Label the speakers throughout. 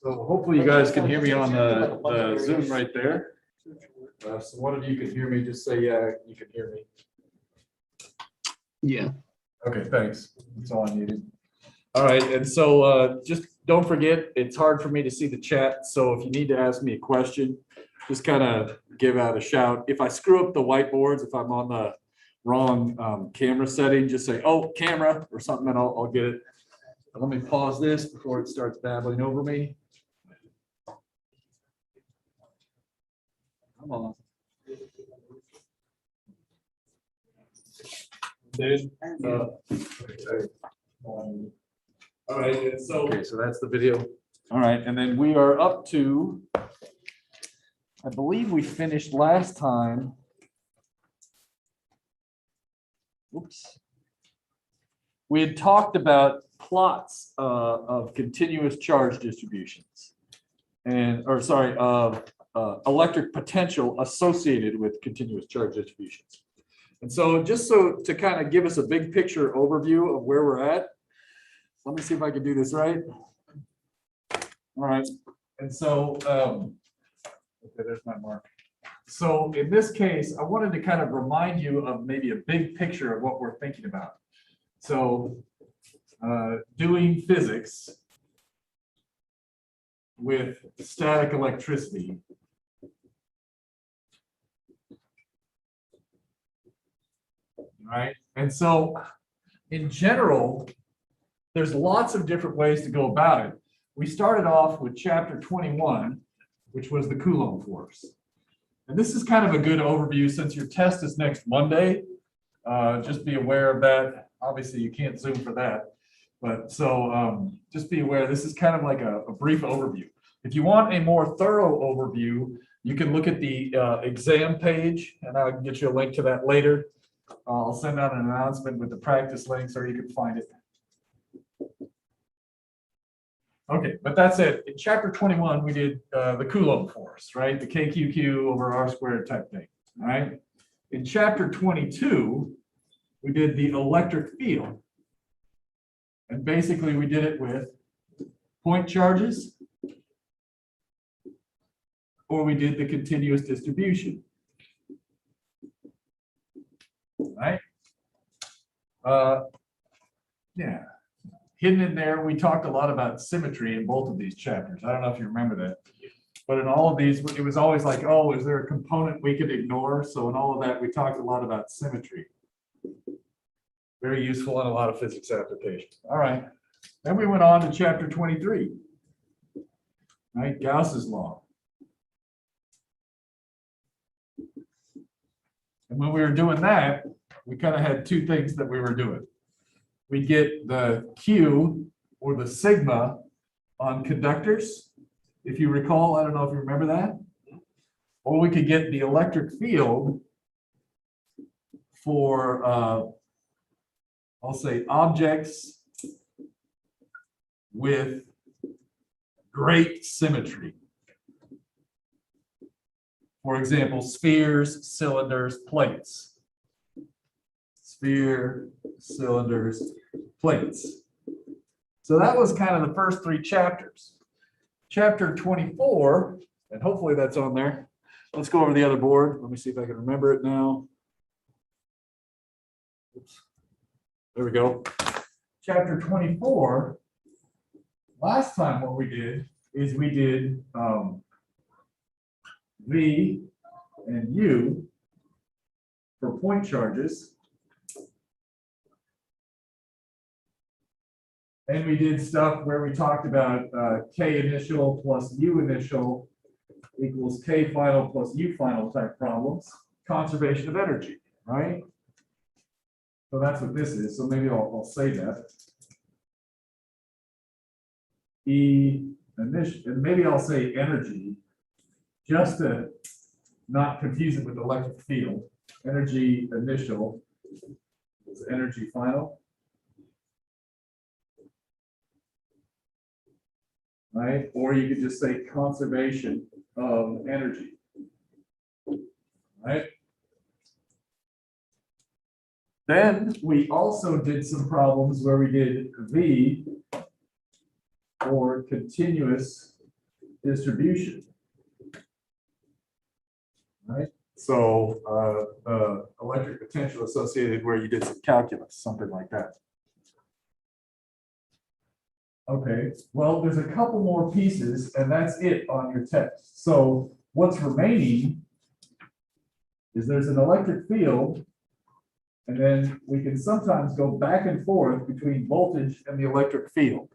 Speaker 1: So hopefully you guys can hear me on the Zoom right there. So one of you can hear me, just say, yeah, you can hear me.
Speaker 2: Yeah.
Speaker 1: Okay, thanks. That's all I needed. All right, and so just don't forget, it's hard for me to see the chat. So if you need to ask me a question, just kind of give out a shout. If I screw up the whiteboards, if I'm on the wrong camera setting, just say, oh, camera or something, and I'll get it. Let me pause this before it starts babbling over me. Come on. Dude. All right, and so that's the video. All right, and then we are up to, I believe we finished last time. Oops. We had talked about plots of continuous charge distributions of electric potential associated with continuous charge distributions. And so just so to kind of give us a big picture overview of where we're at, let me see if I can do this right. All right. And so, okay, there's my mark. So in this case, I wanted to kind of remind you of maybe a big picture of what we're thinking about. So doing physics with static electricity. Right. And so in general, there's lots of different ways to go about it. We started off with chapter 21, which was the Coulomb force. And this is kind of a good overview since your test is next Monday. Just be aware of that. Obviously, you can't Zoom for that. But so just be aware, this is kind of like a brief overview. If you want a more thorough overview, you can look at the exam page, and I can get you a link to that later. I'll send out an announcement with the practice links, or you can find it. Okay, but that's it. In chapter 21, we did the Coulomb force, right? The KQQ over R squared type thing, all right? In chapter 22, we did the electric field. And basically, we did it with point charges, or we did the continuous distribution, right? Yeah. Hidden in there, we talked a lot about symmetry in both of these chapters. I don't know if you remember that. But in all of these, it was always like, oh, is there a component we could ignore? So in all of that, we talked a lot about symmetry. Very useful in a lot of physics applications. All right. Then we went on to chapter 23. Right, Gauss's law. And when we were doing that, we kind of had two things that we were doing. We get the Q or the sigma on conductors. If you recall, I don't know if you remember that. Or we could get the electric field for, I'll say, objects with great symmetry. For example, spheres, cylinders, plates. Sphere, cylinders, plates. So that was kind of the first three chapters. Chapter 24, and hopefully that's on there. Let's go over the other board. Let me see if I can remember it now. Oops. There we go. Chapter 24, last time what we did is we did V and U for point charges. And we did stuff where we talked about K initial plus U initial equals K final plus U final type problems, conservation of energy, right? So that's what this is. So maybe I'll say that. E initial, and maybe I'll say energy, just to not confuse it with electric field. Energy initial is energy final. Right? Or you could just say conservation of energy. Right? Then we also did some problems where we did V for continuous distribution. Right? So electric potential associated where you did some calculus, something like that. Okay, well, there's a couple more pieces, and that's it on your test. So what's remaining is there's an electric field, and then we can sometimes go back and forth between voltage and the electric field.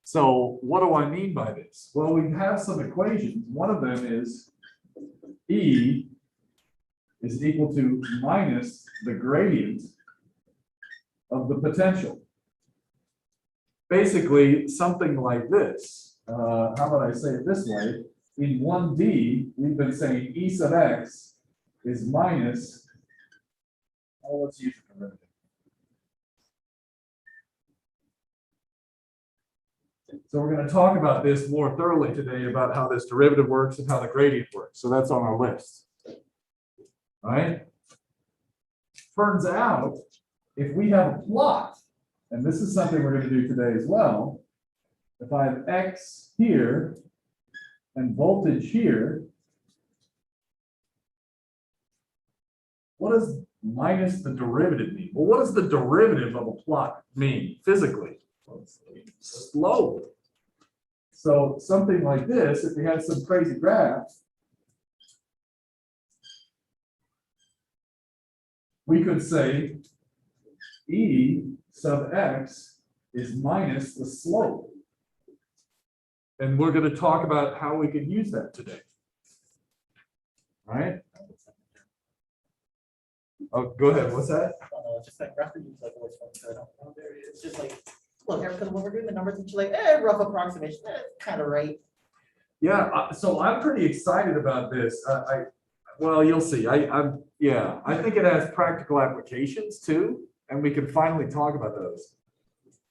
Speaker 1: So what do I mean by this? Well, we have some equations. One of them is E is equal to minus the gradient of the potential. Basically, something like this. How about I say it this way? In 1D, we've been saying E sub x is minus, let's use a derivative. So we're going to talk about this more thoroughly today, about how this derivative works and how the gradient works. So that's on our list. All right? Turns out, if we have a plot, and this is something we're going to do today as well, if I have X here and voltage here, what does minus the derivative mean? Well, what does the derivative of a plot mean physically? Slope. So something like this, if we had some crazy graph, we could say E sub x is minus the slope. And we're going to talk about how we can use that today. All right? Oh, go ahead. What's that?
Speaker 2: Just that graph is like always fun. So I don't know. It's just like, look, because when we're doing the numbers, it's like, rough approximation, kind of right.
Speaker 1: Yeah, so I'm pretty excited about this. Well, you'll see. Yeah, I think it has practical applications too, and we can finally talk about those.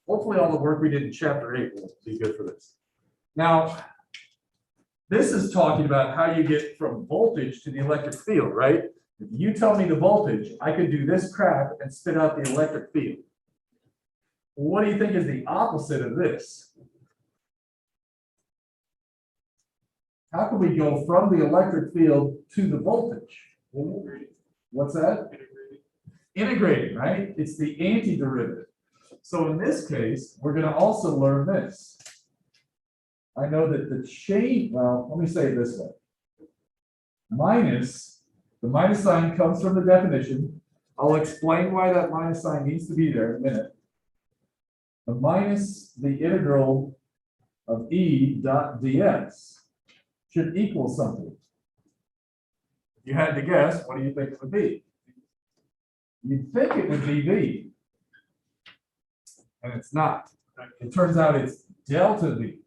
Speaker 1: Hopefully, all the work we did in chapter 8 will be good for this. Now, this is talking about how you get from voltage to the electric field, right? If you tell me the voltage, I could do this crap and spit out the electric field. What do you think is the opposite of this? How can we go from the electric field to the voltage? What's that? Integrating, right? It's the antiderivative. So in this case, we're going to also learn this. I know that the change, well, let me say it this way. The minus sign comes from the definition. I'll explain why that minus sign needs to be there in a minute. The minus the integral of E dot dx should equal something. If you had to guess, what do you think it would be? You'd think it would be V. And it's not. It turns out it's delta V,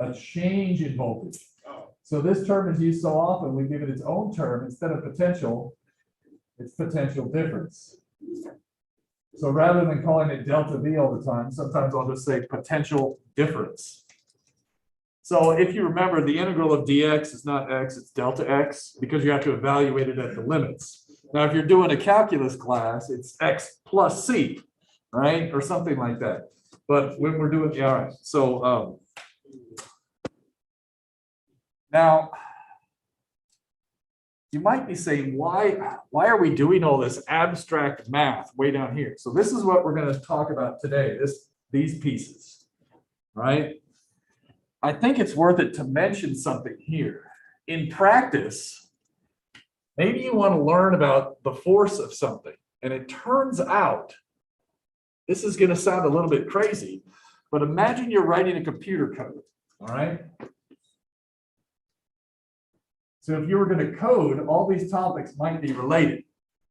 Speaker 1: a change in voltage. So this term is used so often, we give it its own term. Instead of potential, it's potential difference. So rather than calling it delta V all the time, sometimes I'll just say potential difference. So if you remember, the integral of dx is not x, it's delta x, because you have to evaluate it at the limits. Now, if you're doing a calculus class, it's x plus c, right? Or something like that. But when we're doing, yeah, all right. So now, you might be saying, why are we doing all this abstract math way down here? So this is what we're going to talk about today, these pieces, right? I think it's worth it to mention something here. In practice, maybe you want to learn about the force of something. And it turns out, this is going to sound a little bit crazy, but imagine you're writing a computer code, all right? So if you were going to code, all these topics might be related,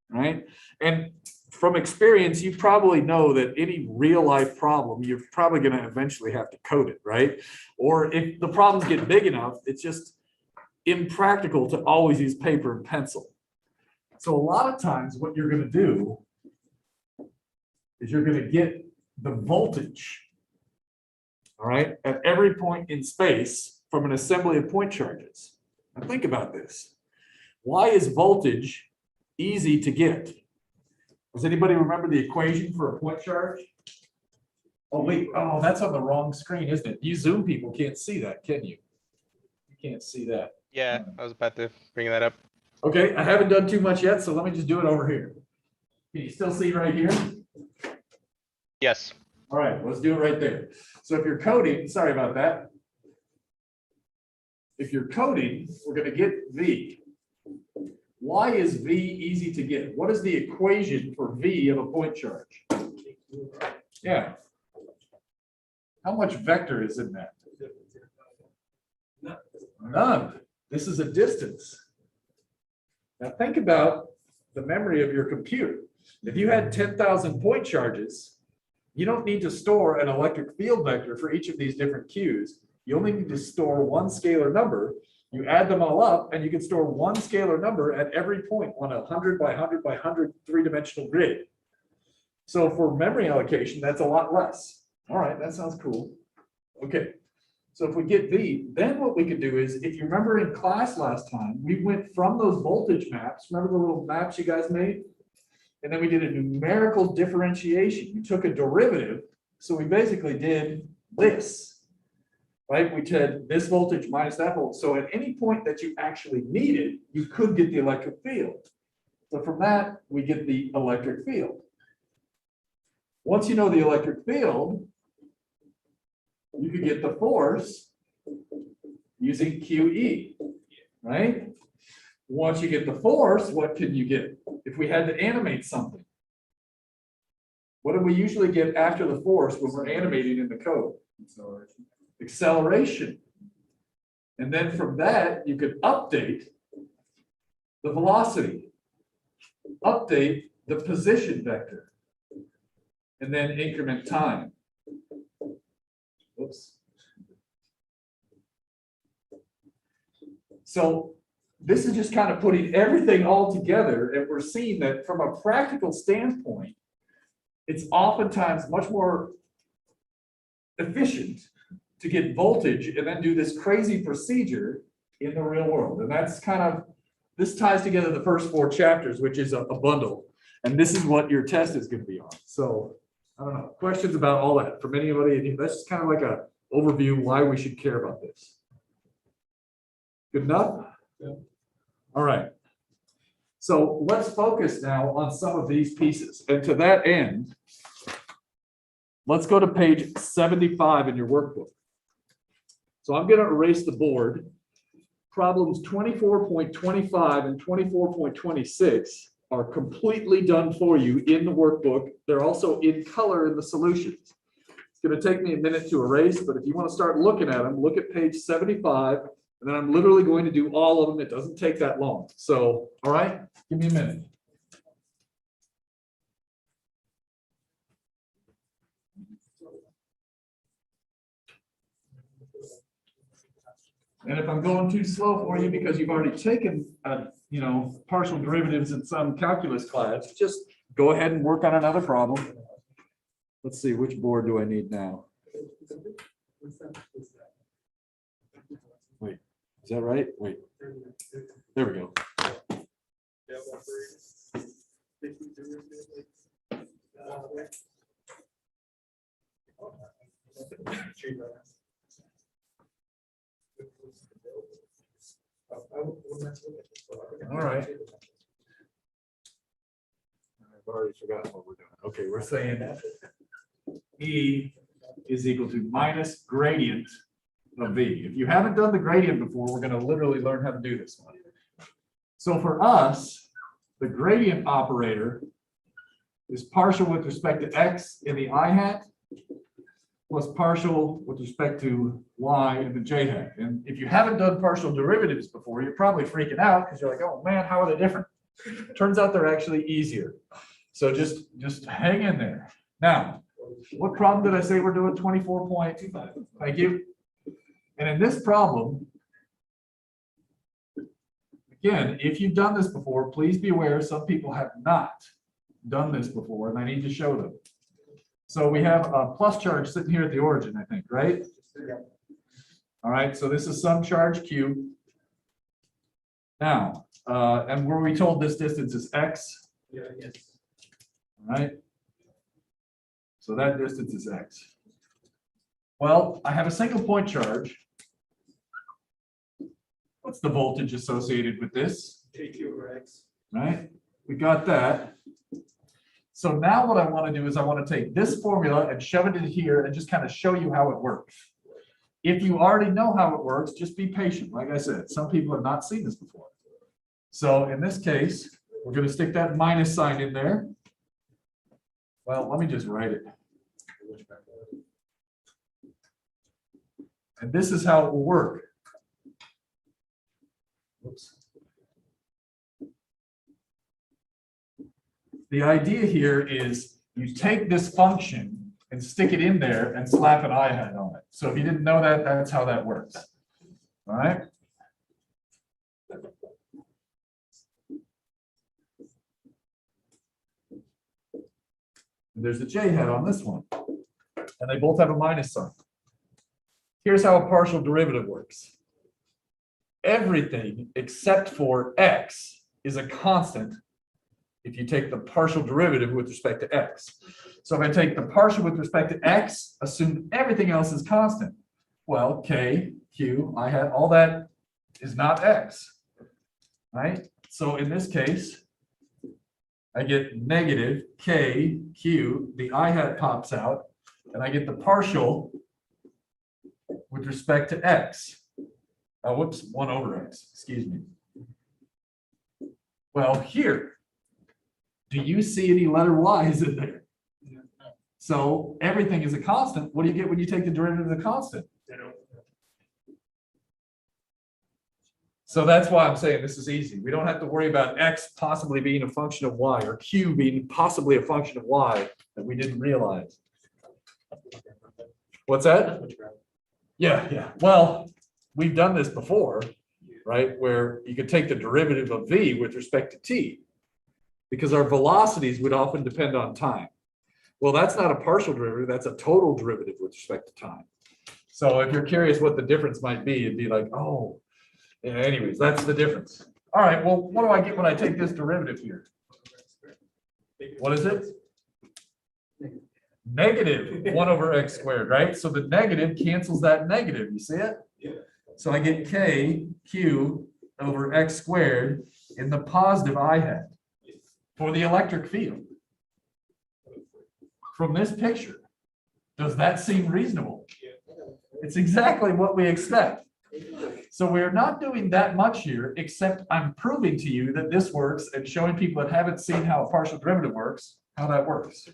Speaker 1: right? And from experience, you probably know that any real life problem, you're probably going to eventually have to code it, right? Or if the problems get big enough, it's just impractical to always use paper and pencil. So a lot of times what you're going to do is you're going to get the voltage, all right, at every point in space from an assembly of point charges. Now think about this. Why is voltage easy to get? Does anybody remember the equation for a point charge? Oh, wait. Oh, that's on the wrong screen, isn't it? You Zoom people can't see that, can you? can't see that.
Speaker 3: Yeah, I was about to bring that up.
Speaker 1: Okay, I haven't done too much yet, so let me just do it over here. Can you still see right here?
Speaker 3: Yes.
Speaker 1: All right, let's do it right there. So if you're coding, sorry about that. If you're coding, we're gonna get V. Why is V easy to get? What is the equation for V of a point charge? Yeah. How much vector is in that? None. This is a distance. Now think about the memory of your computer. If you had 10,000 point charges, you don't need to store an electric field vector for each of these different Qs. You only need to store one scalar number. You add them all up and you can store one scalar number at every point on a 100 by 100 by 100 three-dimensional grid. So for memory allocation, that's a lot less. All right, that sounds cool. Okay, so if we get V, then what we could do is, if you remember in class last time, we went from those voltage maps, remember the little maps you guys made? And then we did a numerical differentiation. We took a derivative, so we basically did this, right? We did this voltage minus that voltage. So at any point that you actually needed, you could get the electric field. So from that, we get the electric field. Once you know the electric field, you could get the force using QE, right? Once you get the force, what can you get? If we had to animate something, what do we usually get after the force when we're animating in the code? Acceleration. And then from that, you could update the velocity, update the position vector, and then increment time. Oops. So this is just kind of putting everything all together, and we're seeing that from a practical standpoint, it's oftentimes much more efficient to get voltage and then do this crazy procedure in the real world. And that's kind of, this ties together the first 4 chapters, which is a bundle. And this is what your test is going to be on. So I don't know, questions about all that from anybody? That's just kind of like a overview why we should care about this. Good enough? Yeah. All right. So let's focus now on some of these pieces. And to that end, let's go to page 75 in your workbook. So I'm going to erase the board. Problems 24.25 and 24.26 are completely done for you in the workbook. They're also in color in the solutions. It's going to take me a minute to erase, but if you want to start looking at them, look at page 75, and then I'm literally going to do all of them. It doesn't take that long. So, all right, give me a minute. And if I'm going too slow for you because you've already taken, partial derivatives in some calculus class, just go ahead and work on another problem. Let's see, which board do I need now? Wait, is that right? Wait, there we go. All right. I've already forgotten what we're doing. Okay, we're saying E is equal to minus gradient of V. If you haven't done the gradient before, we're going to literally learn how to do this one. So for us, the gradient operator is partial with respect to X in the I hat plus partial with respect to Y in the J hat. And if you haven't done partial derivatives before, you're probably freaking out because you're like, oh man, how are they different? Turns out they're actually easier. So just hang in there. Now, what problem did I say we're doing? 24.25. Thank you. And in this problem, again, if you've done this before, please be aware some people have not done this before and I need to show them. So we have a plus charge sitting here at the origin, I think, right? All right, so this is some charge Q. Now, and were we told this distance is X?
Speaker 2: Yeah, yes.
Speaker 1: All right. So that distance is X. Well, I have a single point charge. What's the voltage associated with this?
Speaker 2: KQ over X.
Speaker 1: Right? We got that. So now what I want to do is I want to take this formula and shove it in here and just kind of show you how it works. If you already know how it works, just be patient. Like I said, some people have not seen this before. So in this case, we're going to stick that minus sign in there. Well, let me just write it. And this is how it will work. Whoops. The idea here is you take this function and stick it in there and slap an I hat on it. So if you didn't know that, that's how that works. All right. There's a J hat on this one. And they both have a minus sign. Here's how a partial derivative works. Everything except for x is a constant if you take the partial derivative with respect to x. So if I take the partial with respect to x, assume everything else is constant. Well, k, q, I hat, all that is not x, right? So in this case, I get negative k, q, the I hat pops out, and I get the partial with respect to x. Oh, whoops, 1 over x, excuse me. Well, here, do you see any letter y's in there? So everything is a constant. What do you get when you take the derivative of the constant? So that's why I'm saying this is easy. We don't have to worry about x possibly being a function of y or q being possibly a function of y that we didn't realize. What's that? Yeah. Well, we've done this before, right? Where you could take the derivative of v with respect to t, because our velocities would often depend on time. Well, that's not a partial derivative, that's a total derivative with respect to time. So if you're curious what the difference might be, it'd be like, oh, yeah, anyways, that's the difference. All right, well, what do I get when I take this derivative here? What is it? Negative 1 over x squared, right? So the negative cancels that negative, you see it?
Speaker 2: Yeah.
Speaker 1: So I get k q over x squared in the positive I hat for the electric field. From this picture, does that seem reasonable? It's exactly what we expect. So we're not doing that much here, except I'm proving to you that this works and showing people that haven't seen how a partial derivative works, how that works.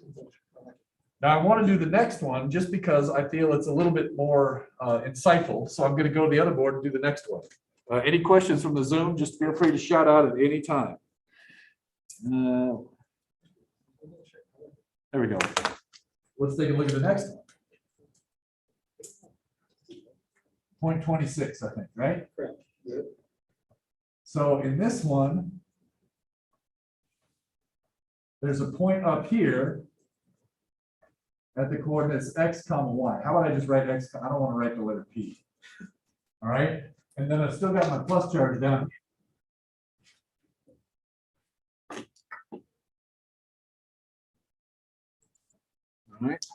Speaker 1: Now I want to do the next one just because I feel it's a little bit more insightful. So I'm going to go to the other board and do the next one. Any questions from the Zoom, just feel free to shout out at any time. There we go. Let's take a look at the next one. Point 26, I think, right?
Speaker 2: Correct. Yep.
Speaker 1: So in this one, there's a point up here at the coordinates x comma y. How about I just write x? I don't want to write the letter p. All right. And then I've still got my plus charge down here. All right.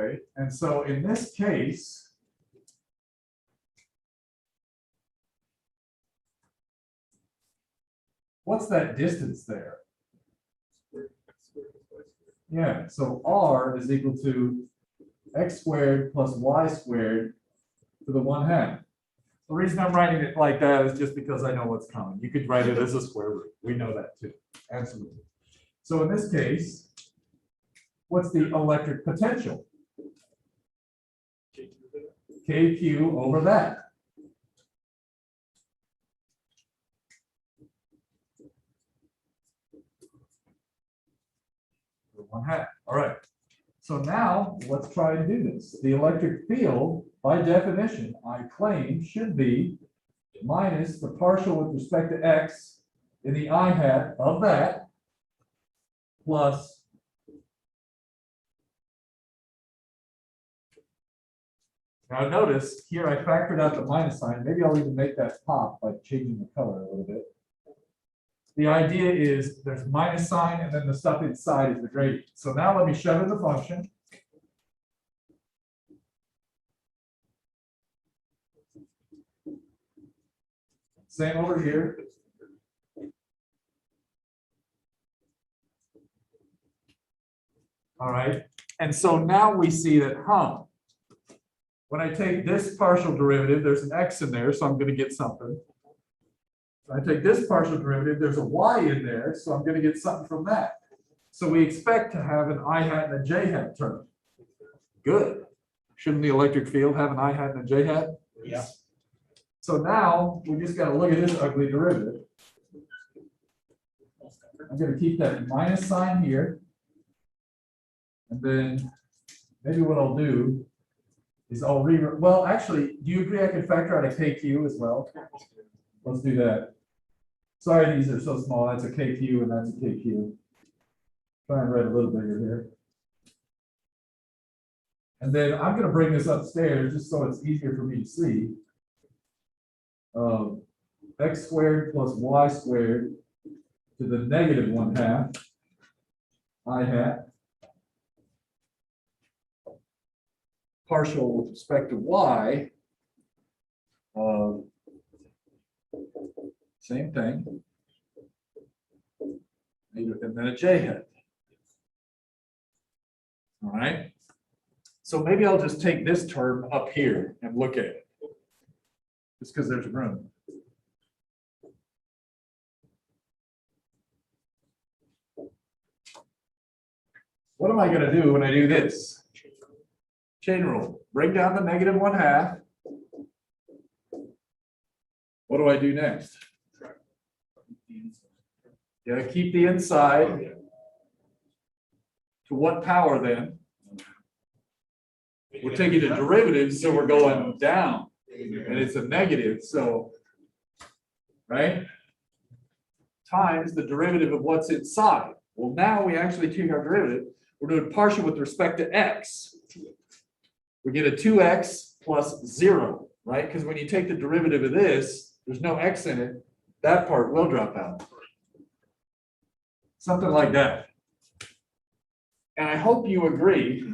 Speaker 1: Okay, and so in this case, what's that distance there? Yeah, so r is equal to x squared plus y squared to the 1/2. The reason I'm writing it like that is just because I know what's coming. You could write it as a square root. We know that too. Absolutely. So in this case, what's the electric potential? KQ over that. For 1/2. All right. So now let's try and do this. The electric field, by definition, I claim should be minus the partial with respect to x in the I hat of that plus now notice here I factored out the minus sign. Maybe I'll even make that pop by changing the color a little bit. The idea is there's minus sign and then the stuff inside is the gradient. So now let me shove in the function. Same over here. All right, and so now we see that, when I take this partial derivative, there's an x in there, so I'm gonna get something. When I take this partial derivative, there's a y in there, so I'm gonna get something from that. So we expect to have an I hat and a j hat term. Good. Shouldn't the electric field have an I hat and a j hat?
Speaker 2: Yeah.
Speaker 1: So now we just gotta look at this ugly derivative. I'm gonna keep that minus sign here. And then maybe what I'll do is I'll well, actually, do you agree I can factor out a KQ as well? Let's do that. Sorry, these are so small. That's a KQ and that's a KQ. Try and write a little bigger here. And then I'm going to bring this upstairs just so it's easier for me to see. X squared plus y squared to the negative 1/2 I hat. Partial with respect to y. Same thing. And then a j hat. All right. So maybe I'll just take this term up here and look at it. Just because there's room. What am I going to do when I do this? Chain rule. Bring down the negative 1/2. What do I do next? Yeah, keep the inside. To what power then? We're taking a derivative, so we're going down. And it's a negative, so, right? Times the derivative of what's inside. Well, now we actually take our derivative. We're doing partial with respect to x. We get a 2x plus 0, right? Because when you take the derivative of this, there's no x in it. That part will drop out. Something like that. And I hope you agree.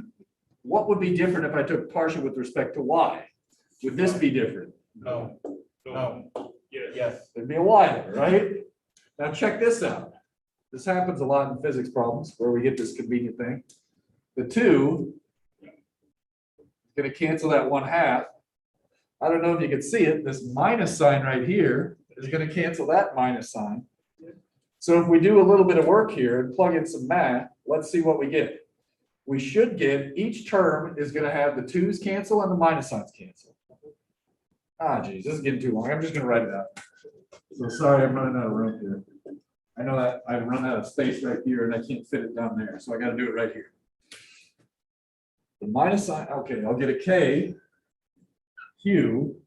Speaker 1: What would be different if I took partial with respect to y? Would this be different?
Speaker 2: No. No. Yes.
Speaker 1: There'd be a y there, right? Now check this out. This happens a lot in physics problems where we get this convenient thing. The 2 is going to cancel that 1/2. I don't know if you can see it. This minus sign right here is going to cancel that minus sign. So if we do a little bit of work here and plug in some math, let's see what we get. We should get each term is going to have the 2's cancel and the minus signs cancel. Geez, this is getting too long. I'm just going to write it out. So sorry, I'm running out of room here. I know that I've run out of space right here and I can't fit it down there. So I got to do it right here. The minus sign, okay, I'll get a K, Q.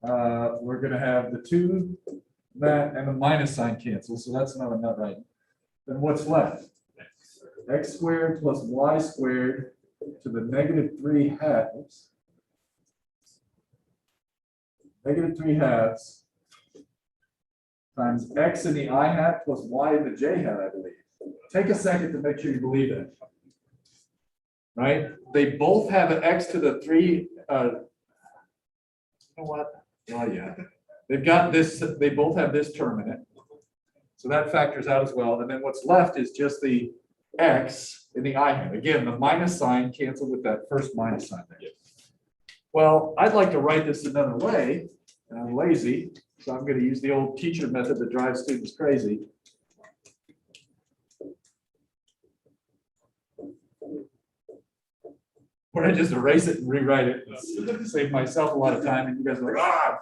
Speaker 1: We're going to have the 2, that, and the minus sign cancel. So that's another nut right. Then what's left? X squared plus y squared to the negative 3/2. Oops. Negative 3/2 times x in the I hat plus y in the j hat, I believe. Take a second to make sure you believe that. Right? They both have an x to the 3. You know what? Oh, yeah. They've got this, they both have this term in it. So that factors out as well. And then what's left is just the x in the I hat. Again, the minus sign canceled with that first minus sign there. Well, I'd like to write this another way, and I'm lazy, so I'm going to use the old teacher method that drives students crazy. Where I just erase it and rewrite it, save myself a lot of time, and you guys are like,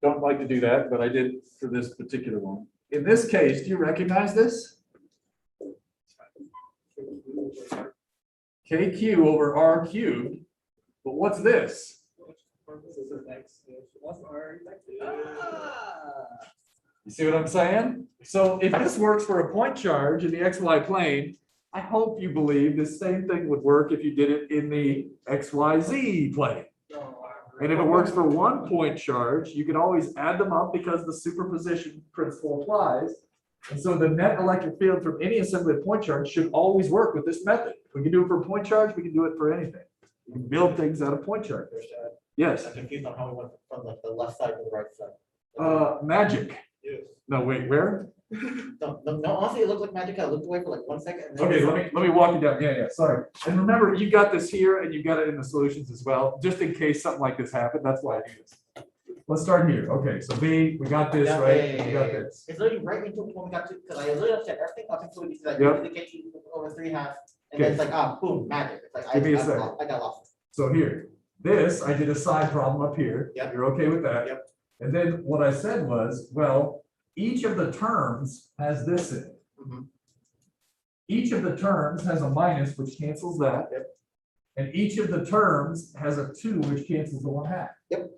Speaker 1: don't like to do that, but I did for this particular one. In this case, do you recognize this? KQ over R cubed, but what's this? You see what I'm saying? So if this works for a point charge in the XY plane, I hope you believe the same thing would work if you did it in the XYZ plane. And if it works for one point charge, you can always add them up because the superposition principle applies. And so the net electric field from any assembly of point charge should always work with this method. If we can do it for a point charge, we can do it for anything. We can build things out of point charge. Yes.
Speaker 2: I'm confused on how we went from like the left side to the right side.
Speaker 1: Magic.
Speaker 2: Yes.
Speaker 1: No, wait, where?
Speaker 2: No, honestly, it looked like magic. I looked away for like 1 second. And then
Speaker 1: Okay, let me walk you down. Yeah, sorry. And remember, you got this here and you got it in the solutions as well, just in case something like this happened. That's why I do this. Let's start here. Okay, so B, we got this,
Speaker 2: Yeah,
Speaker 1: right?
Speaker 2: yeah,
Speaker 1: We got
Speaker 2: yeah.
Speaker 1: this.
Speaker 2: It's literally right into when we got to, because I literally upset everything up until we like
Speaker 1: Yep.
Speaker 2: the KT over 3/2, and then it's like, boom, magic. It's like
Speaker 1: Give me a
Speaker 2: I
Speaker 1: second.
Speaker 2: got lost.
Speaker 1: So here, this, I did a side problem up here.
Speaker 2: Yep.
Speaker 1: You're okay with that?
Speaker 2: Yep.
Speaker 1: And then what I said was, well, each of the terms has this in it.
Speaker 2: Mhm.
Speaker 1: Each of the terms has a minus, which cancels that.
Speaker 2: Yep.
Speaker 1: And each of the terms has a 2, which cancels the 1/2.
Speaker 2: Yep.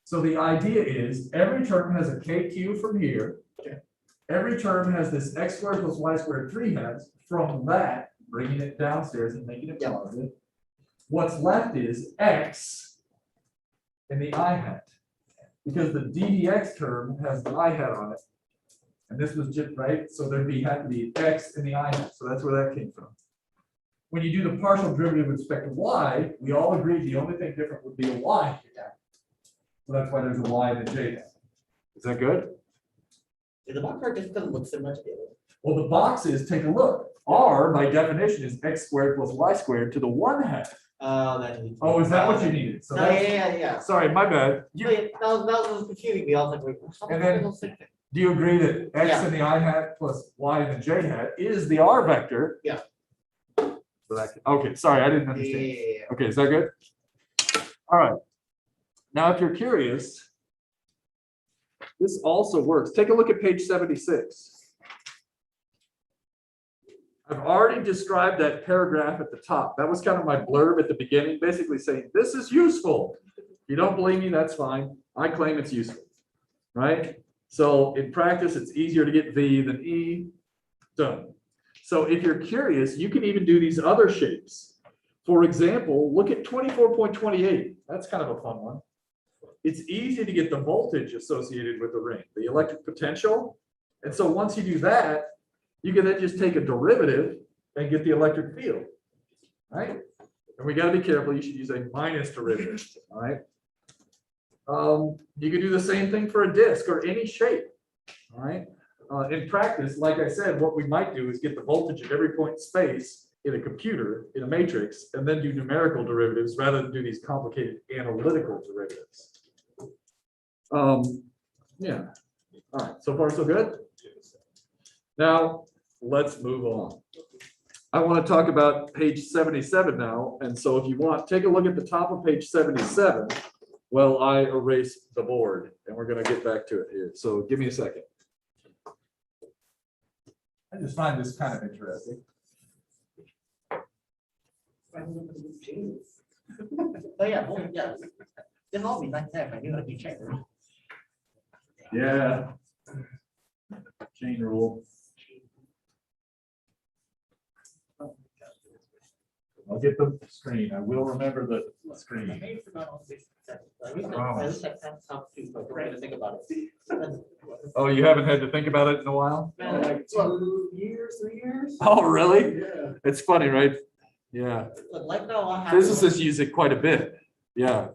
Speaker 1: So the idea is every term has a KQ from here.
Speaker 2: Okay.
Speaker 1: Every term has this x squared plus y squared 3/2. From that, bringing it downstairs and making it
Speaker 2: Yep.
Speaker 1: positive. What's left is x and the I hat. Because the ddx term has the I hat on it. And this was just right, so there'd be had to be x and the I hat, so that's where that came from. When you do the partial derivative with respect to y, we all agreed the only thing different would be a y. So that's why there's a y and a j hat. Is that good?
Speaker 2: Is the box part just because it looks similar to the other?
Speaker 1: Well, the boxes, take a look. R, by definition, is x squared plus y squared to the 1/2. Oh, is that what you needed? So
Speaker 2: No,
Speaker 1: that's,
Speaker 2: yeah.
Speaker 1: sorry, my bad.
Speaker 2: Yeah, that was confusing me. I was like, wait, how
Speaker 1: And
Speaker 2: the fuck
Speaker 1: then-
Speaker 2: are those things?
Speaker 1: Do you agree that x
Speaker 2: Yeah.
Speaker 1: and the I hat plus y and the j hat is the R vector?
Speaker 2: Yeah.
Speaker 1: So that, okay, sorry, I didn't
Speaker 2: Yeah,
Speaker 1: understand.
Speaker 2: yeah.
Speaker 1: Okay, is that good? All right. Now, if you're curious, this also works. Take a look at page 76. I've already described that paragraph at the top. That was kind of my blurb at the beginning, basically saying, this is useful. If you don't believe me, that's fine. I claim it's useful, right? So in practice, it's easier to get V than E. Done. So if you're curious, you can even do these other shapes. For example, look at 24.28. That's kind of a fun one. It's easy to get the voltage associated with the ring, the electric potential. And so once you do that, you can then just take a derivative and get the electric field, right? And we got to be careful. You should use a minus derivative, all right? You can do the same thing for a disk or any shape, all right? In practice, like I said, what we might do is get the voltage at every point in space in a computer, in a matrix, and then do numerical derivatives rather than do these complicated analytical derivatives. Yeah. All right, so far so good? Now, let's move on. I want to talk about page 77 now, and so if you want, take a look at the top of page 77. Well, I erased the board, and we're going to get back to it here. So give me a second. I just find this kind of interesting.
Speaker 2: Oh, yeah, well, yeah. It'd all be nice if I knew how to be checked.
Speaker 1: Yeah. Chain rule. I'll get the screen. I will remember the screen.
Speaker 2: I forgot all this. I wish I had some too, but I to think about it.
Speaker 1: Oh, you haven't had to think about it in a while?
Speaker 2: Man, like 2 years, 3 years?
Speaker 1: Oh, really?
Speaker 2: Yeah.
Speaker 1: It's funny, right? Yeah.
Speaker 2: Look, like now, what happened?
Speaker 1: Physicists use it quite a bit. Yeah.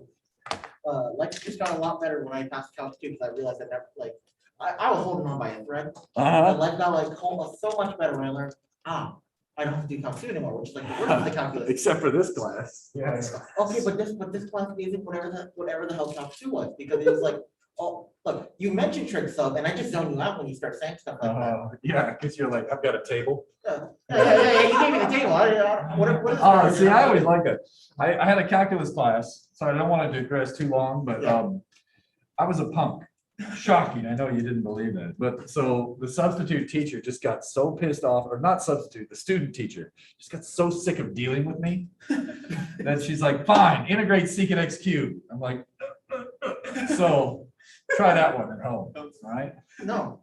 Speaker 2: Like just got a lot better when I passed Calc 2 because I realized I never like I was holding on by a thread.
Speaker 1: Uh-huh.
Speaker 2: But like got like so much better when I learned I don't have to do Calc 2 anymore, which is like the worst of the calculus.
Speaker 1: Except for this class. Yeah.
Speaker 2: Okay, but this class isn't whatever the hell Calc 2 was because it was like, oh look, you mentioned trig sub and I just zone you out when you start saying stuff like that.
Speaker 1: Yeah, because you're like, I've got a table.
Speaker 2: Yeah, you gave me the table. What is
Speaker 1: Oh, see, I always like that. I had a calculus class, so I don't want to digress too long, but
Speaker 2: Yeah.
Speaker 1: I was a punk. Shocking. I know you didn't believe that, but so the substitute teacher just got so pissed off, or not substitute, the student teacher just got so sick of dealing with me that she's like, fine, integrate secant x cubed. I'm like, so try that one at home, all right?
Speaker 2: No.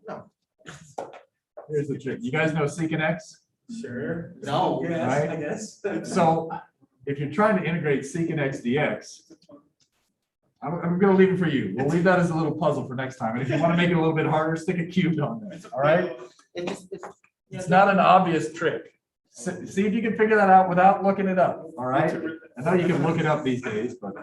Speaker 1: Here's the trick. You guys know secant x?
Speaker 2: Sure. No.
Speaker 1: Right?
Speaker 2: I guess.
Speaker 1: So if you're trying to integrate secant x dx, I'm gonna leave it for you. We'll leave that as a little puzzle for next time. And if you want to make it a little bit harder, stick a cubed on there, all right?
Speaker 2: It's
Speaker 1: It's not an obvious trick. See if you can figure that out without looking it up, all right? I know you can look it up these days, but.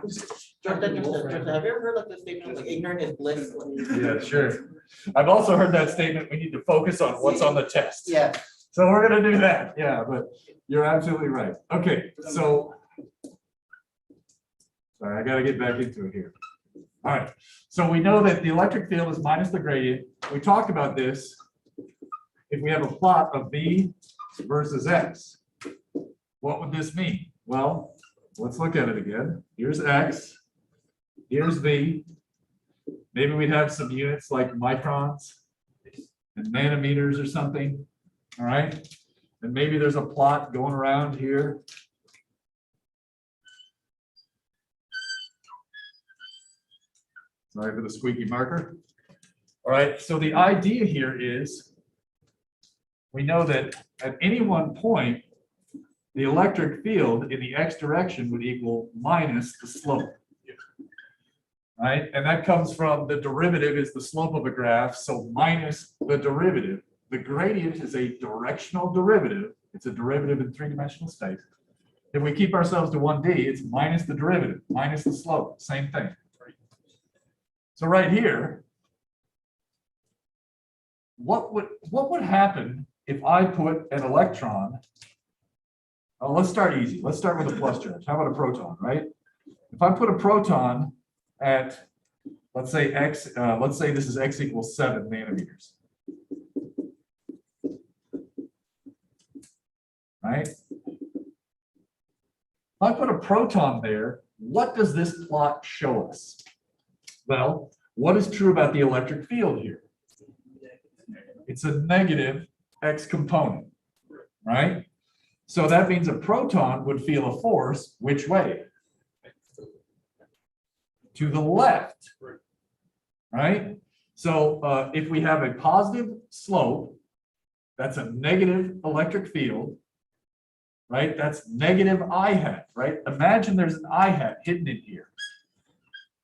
Speaker 2: Justin, have you ever heard like the statement, like ignorant is bliss?
Speaker 1: Yeah, sure. I've also heard that statement, we need to focus on what's on the test.
Speaker 2: Yeah.
Speaker 1: So we're gonna do that, yeah, but you're absolutely right. Okay, so. Sorry, I gotta get back into it here. All right, so we know that the electric field is minus the gradient. We talked about this. If we have a plot of V versus X, what would this mean? Well, let's look at it again. Here's X, here's V. Maybe we'd have some units like microns and nanometers or something, all right? And maybe there's a plot going around here. Sorry for the squeaky marker. All right, so the idea here is we know that at any one point, the electric field in the x direction would equal minus the slope. Right, and that comes from the derivative is the slope of a graph, so minus the derivative. The gradient is a directional derivative. It's a derivative in three-dimensional space. If we keep ourselves to 1D, it's minus the derivative, minus the slope, same thing. So right here, what would happen if I put an electron? Oh, let's start easy. Let's start with a plus charge. How about a proton, right? If I put a proton at, let's say x, let's say this is x equals 7 nanometers. Right? If I put a proton there, what does this plot show us? Well, what is true about the electric field here? It's a negative x component, right? So that means a proton would feel a force which way? To the left, right? So if we have a positive slope, that's a negative electric field, right? That's negative I hat, right? Imagine there's an I hat hidden in here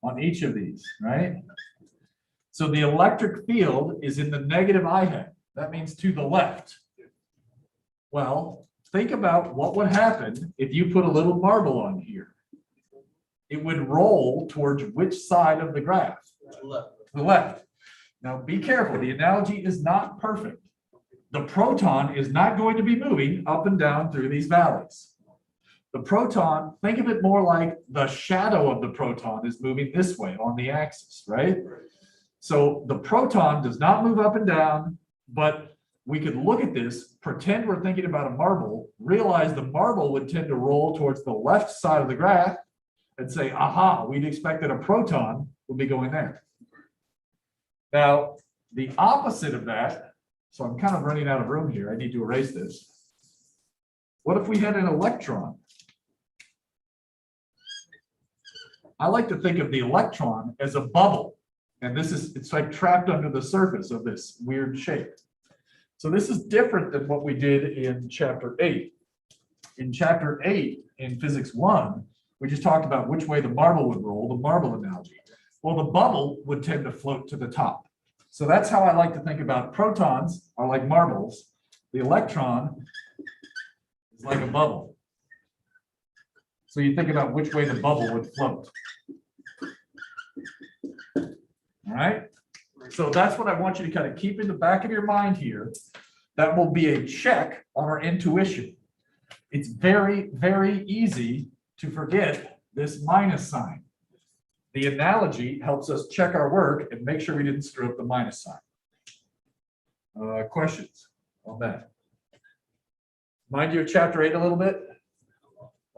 Speaker 1: on each of these, right? So the electric field is in the negative I hat. That means to the left. Well, think about what would happen if you put a little marble on here. It would roll towards which side of the graph? The left. Now be careful, the analogy is not perfect. The proton is not going to be moving up and down through these valleys. The proton, think of it more like the shadow of the proton is moving this way on the axis, right? So the proton does not move up and down, but we could look at this, pretend we're thinking about a marble, realize the marble would tend to roll towards the left side of the graph and say, aha, we'd expect that a proton would be going there. Now, the opposite of that, so I'm kind of running out of room here. I need to erase this. What if we had an electron? I like to think of the electron as a bubble. And this is, it's like trapped under the surface of this weird shape. So this is different than what we did in chapter 8. In chapter 8, in physics 1, we just talked about which way the marble would roll, the marble analogy. Well, the bubble would tend to float to the top. So that's how I like to think about protons are like marbles. The electron is like a bubble. So you think about which way the bubble would float. All right. So that's what I want you to kind of keep in the back of your mind here. That will be a check on our intuition. It's very, very easy to forget this minus sign. The analogy helps us check our work and make sure we didn't screw up the minus sign. Questions on that? Mind you, chapter 8 a little bit?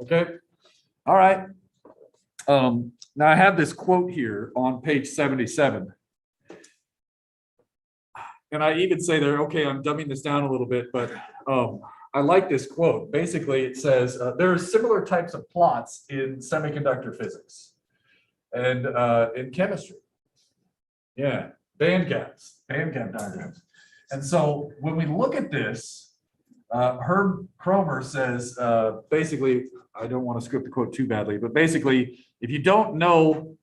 Speaker 1: Okay. All right. Now I have this quote here on page 77. And I even say there, okay, I'm dumbing this down a little bit, but I like this quote. Basically, it says, there are similar types of plots in semiconductor physics and in chemistry. Yeah, band gap diagrams. And so when we look at this, Herb Kromer says, basically, I don't want to script the quote too badly, but basically, if you don't know,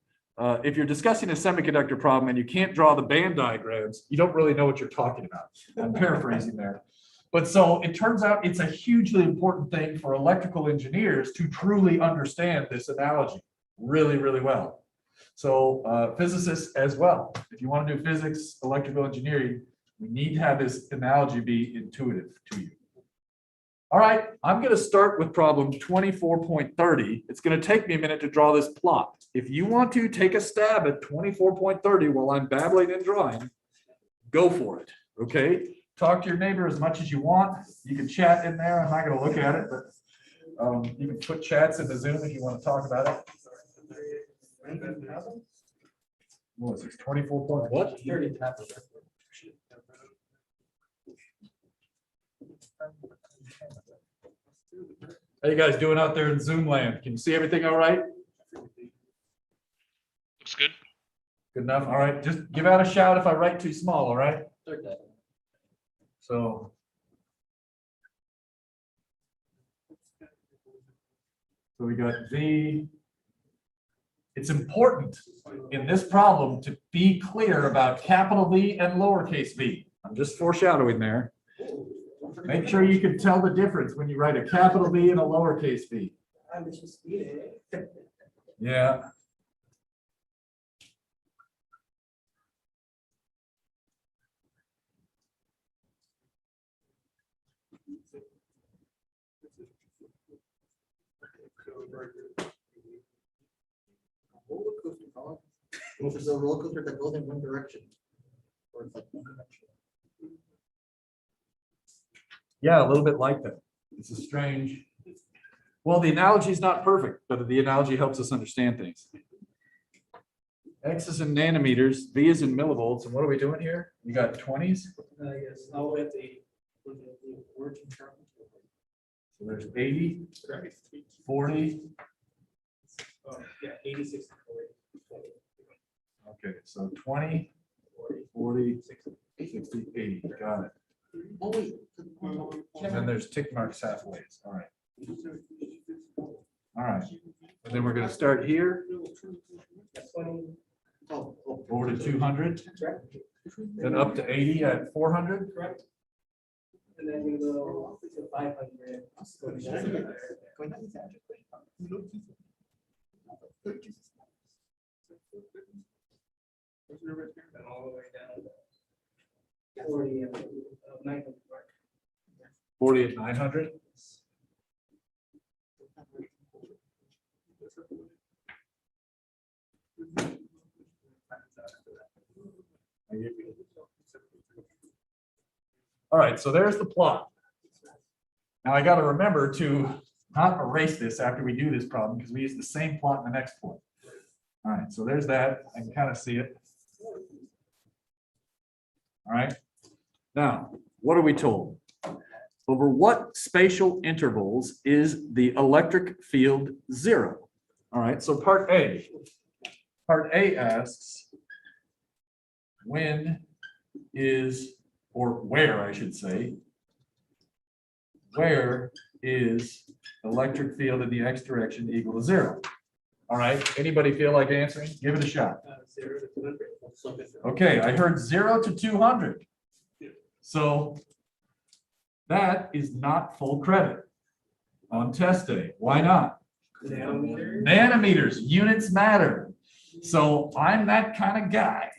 Speaker 1: if you're discussing a semiconductor problem and you can't draw the band diagrams, you don't really know what you're talking about. I'm paraphrasing there. But so it turns out it's a hugely important thing for electrical engineers to truly understand this analogy really, really well. So physicists as well. If you want to do physics, electrical engineering, we need to have this analogy be intuitive to you. All right, I'm going to start with problem 24.30. It's going to take me a minute to draw this plot. If you want to take a stab at 24.30 while I'm babbling and drawing, go for it, okay? Talk to your neighbor as much as you want. You can chat in there. I'm not going to look at it, but you can put chats in the Zoom if you want to talk about it. What was it, 24 point what?
Speaker 4: 30.
Speaker 1: How you guys doing out there in Zoom land? Can you see everything all right?
Speaker 3: Looks good.
Speaker 1: Good enough? All right, just give out a shout if I write too small, all right? So we got V. It's important in this problem to be clear about capital V and lowercase v. I'm just foreshadowing there. Make sure you can tell the difference when you write a capital V and a lowercase v. Yeah.
Speaker 2: Which is a roller coaster that goes in one direction. Or it's like one direction.
Speaker 1: Yeah, a little bit like that. It's a strange. Well, the analogy is not perfect, but the analogy helps us understand things. X is in nanometers, V is in millivolts, and what are we doing here? You got 20s?
Speaker 4: Yes, now at the working term.
Speaker 1: So there's 80, 40.
Speaker 4: Yeah, 86.
Speaker 1: Okay, so 20, 40, 60, 80. Got it.
Speaker 2: Oh, wait.
Speaker 1: And then there's tick marks halfway. All right. All right. And then we're going to start here over to 200, then up to 80 at 400.
Speaker 4: Correct. And then you go to 500. And all the way down. 40 and 900.
Speaker 1: 40 at 900. All right, so there's the plot. Now I got to remember to not erase this after we do this problem because we use the same plot in the next one. All right, so there's that. I can kind of see it. All right. Now, what are we told? Over what spatial intervals is the electric field zero? All right, so part A. Part A asks, when is, or where I should say, where is electric field in the x direction equal to zero? All right, anybody feel like answering? Give it a shot.
Speaker 4: 0 to 200.
Speaker 1: Okay, I heard 0 to 200. So that is not full credit on test day. Why not?
Speaker 4: Nanometer.
Speaker 1: Nanometers, units matter. So I'm that kind of guy.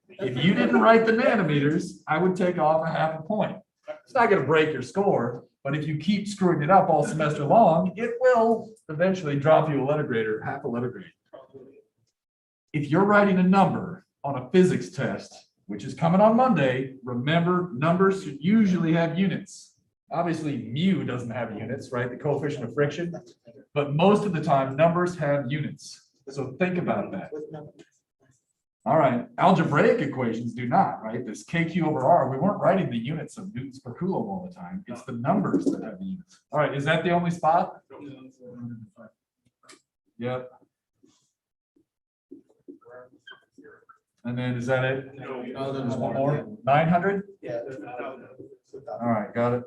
Speaker 1: If you didn't write the nanometers, I would take off a half a point. It's not going to break your score, but if you keep screwing it up all semester long, it will eventually drop you a letter grade or half a letter grade. If you're writing a number on a physics test, which is coming on Monday, remember numbers usually have units. Obviously, mu doesn't have units, right? The coefficient of friction, but most of the time numbers have units. So think about that. All right, algebraic equations do not, right? This KQ over R, we weren't writing the units of newtons per coulomb all the time. It's the numbers that have the units. All right, is that the only spot? Yep. And then is that it?
Speaker 2: No,
Speaker 1: There's one more. 900?
Speaker 4: Yeah.
Speaker 1: All right, got it.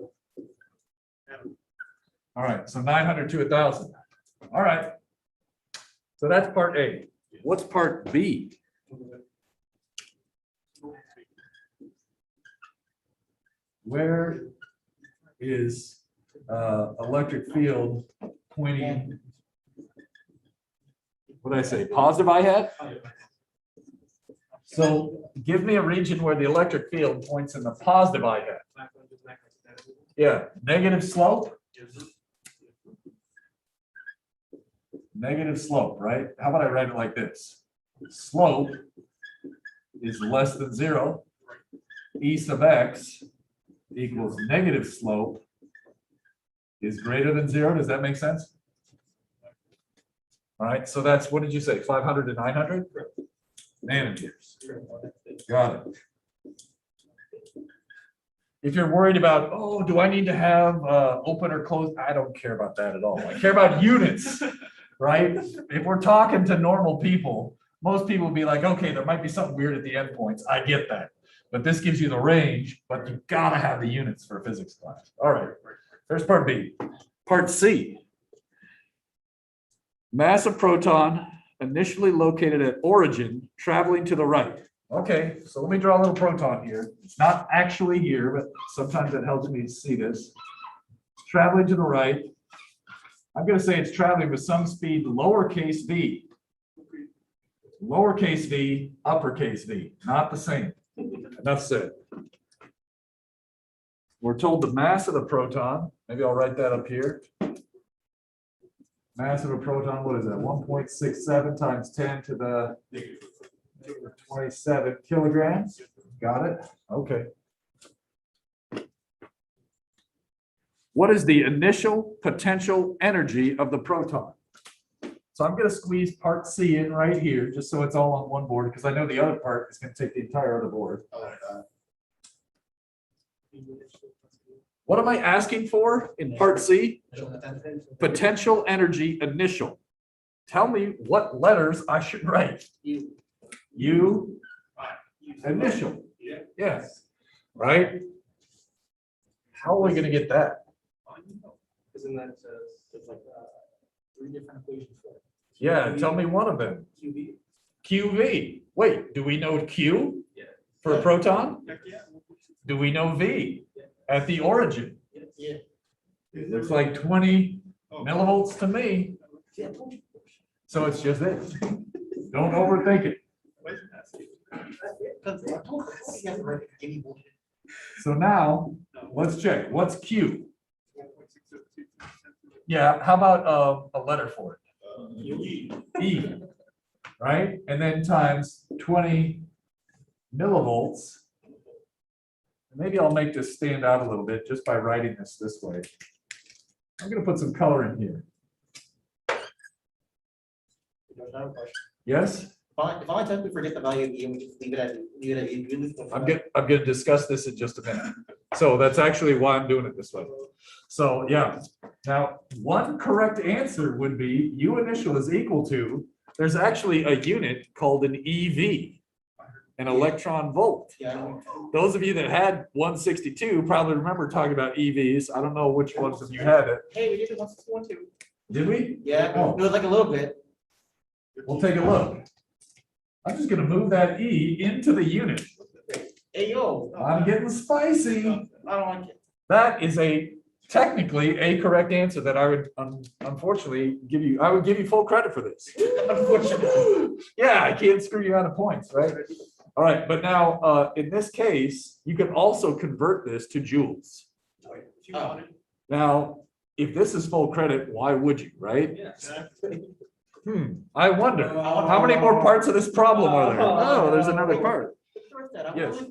Speaker 1: All right, so 900 to 1,000. All right. So that's part A. What's part B? Where is electric field pointing, what did I say, positive I had? So give me a region where the electric field points in the positive I hat. Yeah, negative slope. Negative slope, right? How about I write it like this? Slope is less than 0. E sub x equals negative slope is greater than 0. Does that make sense? All right, so that's, what did you say, 500 to 900 nanometers? Got it. If you're worried about, oh, do I need to have open or closed? I don't care about that at all. I care about units, right? If we're talking to normal people, most people will be like, okay, there might be something weird at the endpoints. I get that. But this gives you the range, but you gotta have the units for a physics class. All right, there's part B. Part C. Mass of proton initially located at origin, traveling to the right. Okay, so let me draw a little proton here. It's not actually here, but sometimes it helps me see this. It's traveling to the right. I'm going to say it's traveling with some speed lowercase v. Lowercase v, uppercase v, not the same. Enough said. We're told the mass of the proton, maybe I'll write that up here. Mass of a proton, what is that? 1.67 times 10 to the 27 kilograms. Got it? Okay. What is the initial potential energy of the proton? So I'm going to squeeze part C in right here, just so it's all on one board, because I know the other part is going to take the entire other board. What am I asking for in part C? Potential energy initial. Tell me what letters I should write. U initial. Yes. Right? How are we going to get that?
Speaker 4: Isn't that, it's like 3 different equations for it?
Speaker 1: Yeah, tell me one of them.
Speaker 4: QV.
Speaker 1: QV. Wait, do we know Q
Speaker 4: Yeah.
Speaker 1: for a proton?
Speaker 4: Heck yeah.
Speaker 1: Do we know V at the origin?
Speaker 2: Yeah.
Speaker 1: It looks like 20 millivolts to me. So it's just this. Don't overthink it. So now, let's check. What's Q? Yeah, how about a letter for it? E, right? And then times 20 millivolts. Maybe I'll make this stand out a little bit just by writing this way. I'm going to put some color in here. Yes?
Speaker 2: If I totally forget the value of E and we just leave it at E.
Speaker 1: I'm going to discuss this in just a minute. So that's actually why I'm doing it this way. So yeah, now one correct answer would be U initial is equal to, there's actually a unit called an EV, an electron volt.
Speaker 2: Yeah.
Speaker 1: Those of you that had 162 probably remember talking about EVs. I don't know which ones of you had it.
Speaker 2: Hey, we did it once, one, two.
Speaker 1: Did we?
Speaker 2: Yeah,
Speaker 1: Oh.
Speaker 2: it was like a little bit.
Speaker 1: We'll take a look. I'm just going to move that E into the unit.
Speaker 2: Hey, yo.
Speaker 1: I'm getting spicy.
Speaker 2: I don't like it.
Speaker 1: That is technically a correct answer that I would unfortunately give you. I would give you full credit for this.
Speaker 2: Unfortunately.
Speaker 1: Yeah, I can't screw you out of points, right? All right, but now in this case, you can also convert this to joules.
Speaker 2: Oh.
Speaker 1: Now, if this is full credit, why would you, right?
Speaker 4: Yes.
Speaker 1: I wonder, how many more parts of this problem are there? Oh, there's another part. Yes.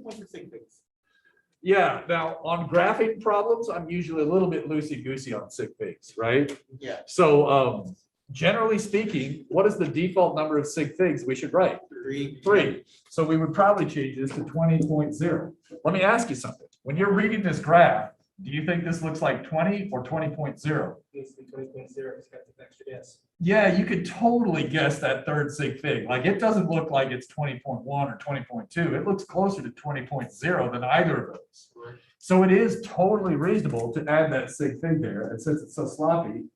Speaker 1: Yeah, now on graphing problems, I'm usually a little bit loosey-goosey on sig figs, right?
Speaker 2: Yeah.
Speaker 1: So generally speaking, what is the default number of sig figs we should write? 3. So we would probably change this to 20.0. Let me ask you something. When you're reading this graph, do you think this looks like 20 or 20.0?
Speaker 4: Needs to be 20.0, it's got the extra guess.
Speaker 1: Yeah, you could totally guess that third sig fig. Like it doesn't look like it's 20.1 or 20.2. It looks closer to 20.0 than either of those. So it is totally reasonable to add that sig fig there. And since it's so sloppy, I'm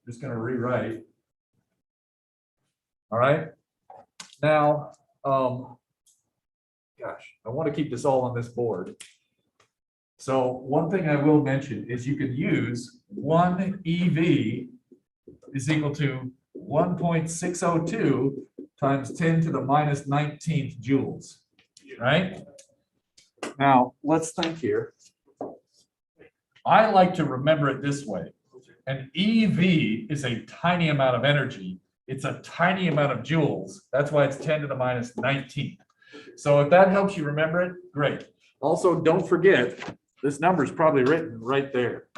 Speaker 1: just going to rewrite. All right. Now, gosh, I want to keep this all on this board. So one thing I will mention is you could use 1 EV is equal to 1.602 times 10 to the minus 19th joules, right? Now, let's think here. I like to remember it this way. An EV is a tiny amount of energy. It's a tiny amount of joules. That's why it's 10 to the minus 19th. So if that helps you remember it, great. Also, don't forget, this number is probably written right there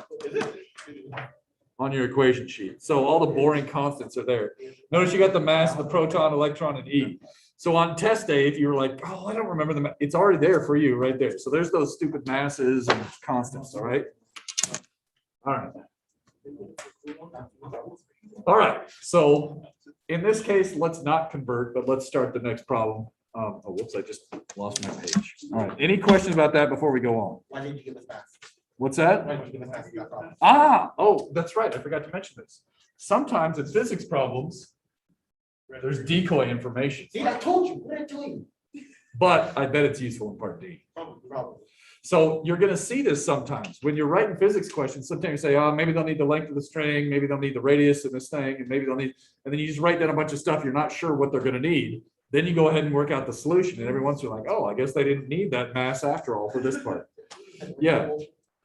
Speaker 1: on your equation sheet. So all the boring constants are there. Notice you got the mass of the proton, electron, and E. So on test day, if you were like, oh, I don't remember it's already there for you right there. So there's those stupid masses and constants, all right? All right. All right, so in this case, let's not convert, but let's start the next problem. Oh, whoops, I just lost my page. All right, any questions about that before we go on?
Speaker 2: Why didn't you give us math?
Speaker 1: What's that?
Speaker 2: Why didn't you give us math? You got problems.
Speaker 1: Oh, that's right, I forgot to mention this. Sometimes in physics problems, there's decoy information,
Speaker 2: See, I told you, what did I tell you?
Speaker 1: but I bet it's useful in part D.
Speaker 2: Probably.
Speaker 1: So you're gonna see this sometimes, when you're writing physics questions, sometimes you say, oh, maybe they'll need the length of the string, maybe they'll need the radius of this thing, and maybe they'll need, and then you just write down a bunch of stuff, you're not sure what they're gonna need. Then you go ahead and work out the solution, and every once you're like, oh, I guess they didn't need that mass after all for this part. Yeah.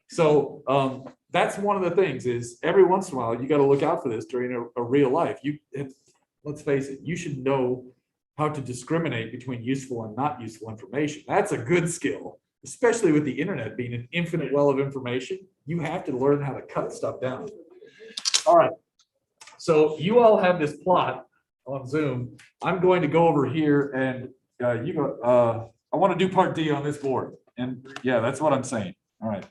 Speaker 1: So that's one of the things is every once in a while, you gotta look out for this during a real life. Let's face it, you should know how to discriminate between useful and not useful information. That's a good skill. Especially with the internet being an infinite well of information, you have to learn how to cut stuff down. All right, so you all have this plot on Zoom. I'm going to go over here and you go. I want to do part D on this board, and yeah, that's what I'm saying. All right.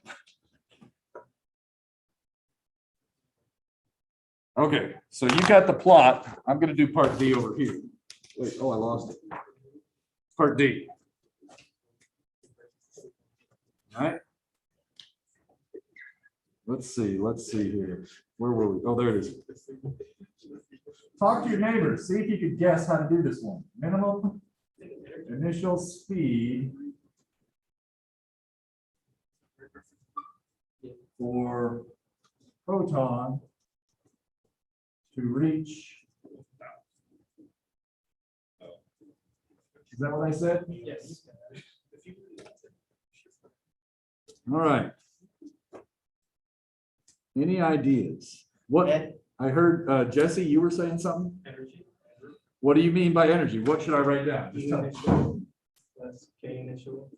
Speaker 1: Okay, so you got the plot. I'm going to do part D over here. Wait, oh, I lost it. Part D. All right. Let's see here. Where were we? Oh, there it is. Talk to your neighbors. See if you could guess how to do this one. Minimum initial speed for proton to reach. Is that what I said?
Speaker 4: Yes.
Speaker 1: All right. Any ideas? What
Speaker 2: Ed?
Speaker 1: I heard, Jesse, you were saying something?
Speaker 4: Energy.
Speaker 1: What do you mean by energy? What should I write down? Just tell me.
Speaker 4: Initial plus K initial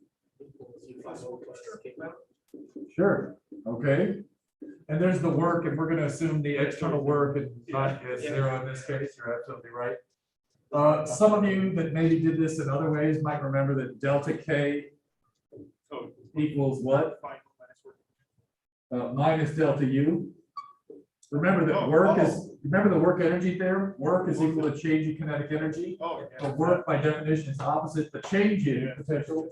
Speaker 4: equals plus K out.
Speaker 1: Sure, okay. And there's the work, and we're gonna assume the external work is not as zero in this case, you're absolutely right. Some of you that maybe did this in other ways might remember that delta K equals what? Minus delta U. Remember that remember the work energy theorem? Work is equal to change in kinetic energy. But work by definition is opposite the change in potential.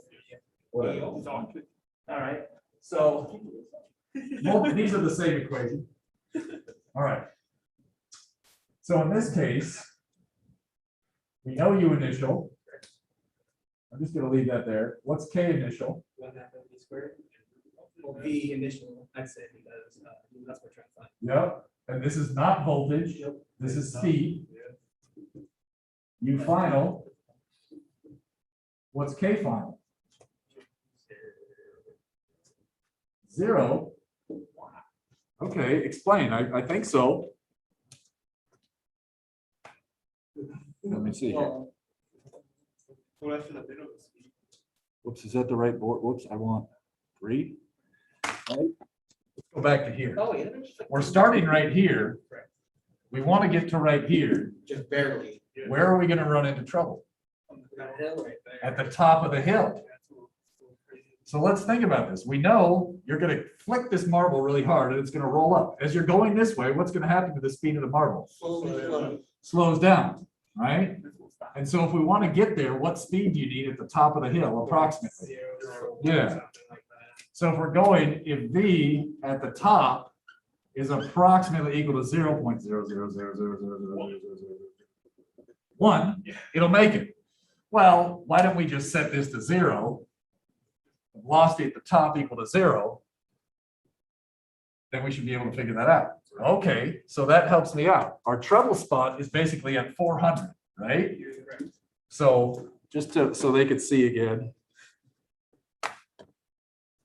Speaker 1: Whatever. All right, so these are the same equation. All right. So in this case, we know U initial. I'm just gonna leave that there. What's K initial?
Speaker 4: 1/2 V squared. Well, V initial, I'd say, because that's what we're trying to find.
Speaker 1: Yep, and this is not voltage, this is speed. U final. What's K final? 0. Okay, explain. I think so. Let me see here. Whoops, is that the right board? Whoops, I want 3. Right? Let's go back to here.
Speaker 2: Oh, yeah.
Speaker 1: We're starting right here. We want to get to right here.
Speaker 2: Just barely.
Speaker 1: Where are we going to run into trouble?
Speaker 4: That hill right there.
Speaker 1: At the top of the hill. So let's think about this. We know you're going to flick this marble really hard and it's going to roll up. As you're going this way, what's going to happen to the speed of the marble? Slows down, right? And so if we want to get there, what speed do you need at the top of the hill approximately? Yeah. So if we're going, if V at the top is approximately equal to 0.000000001, it'll make it. Well, why don't we just set this to 0? Velocity at the top equal to 0. then we should be able to figure that out. Okay, so that helps me out. Our trouble spot is basically at 400, right? So just to, so they could see again.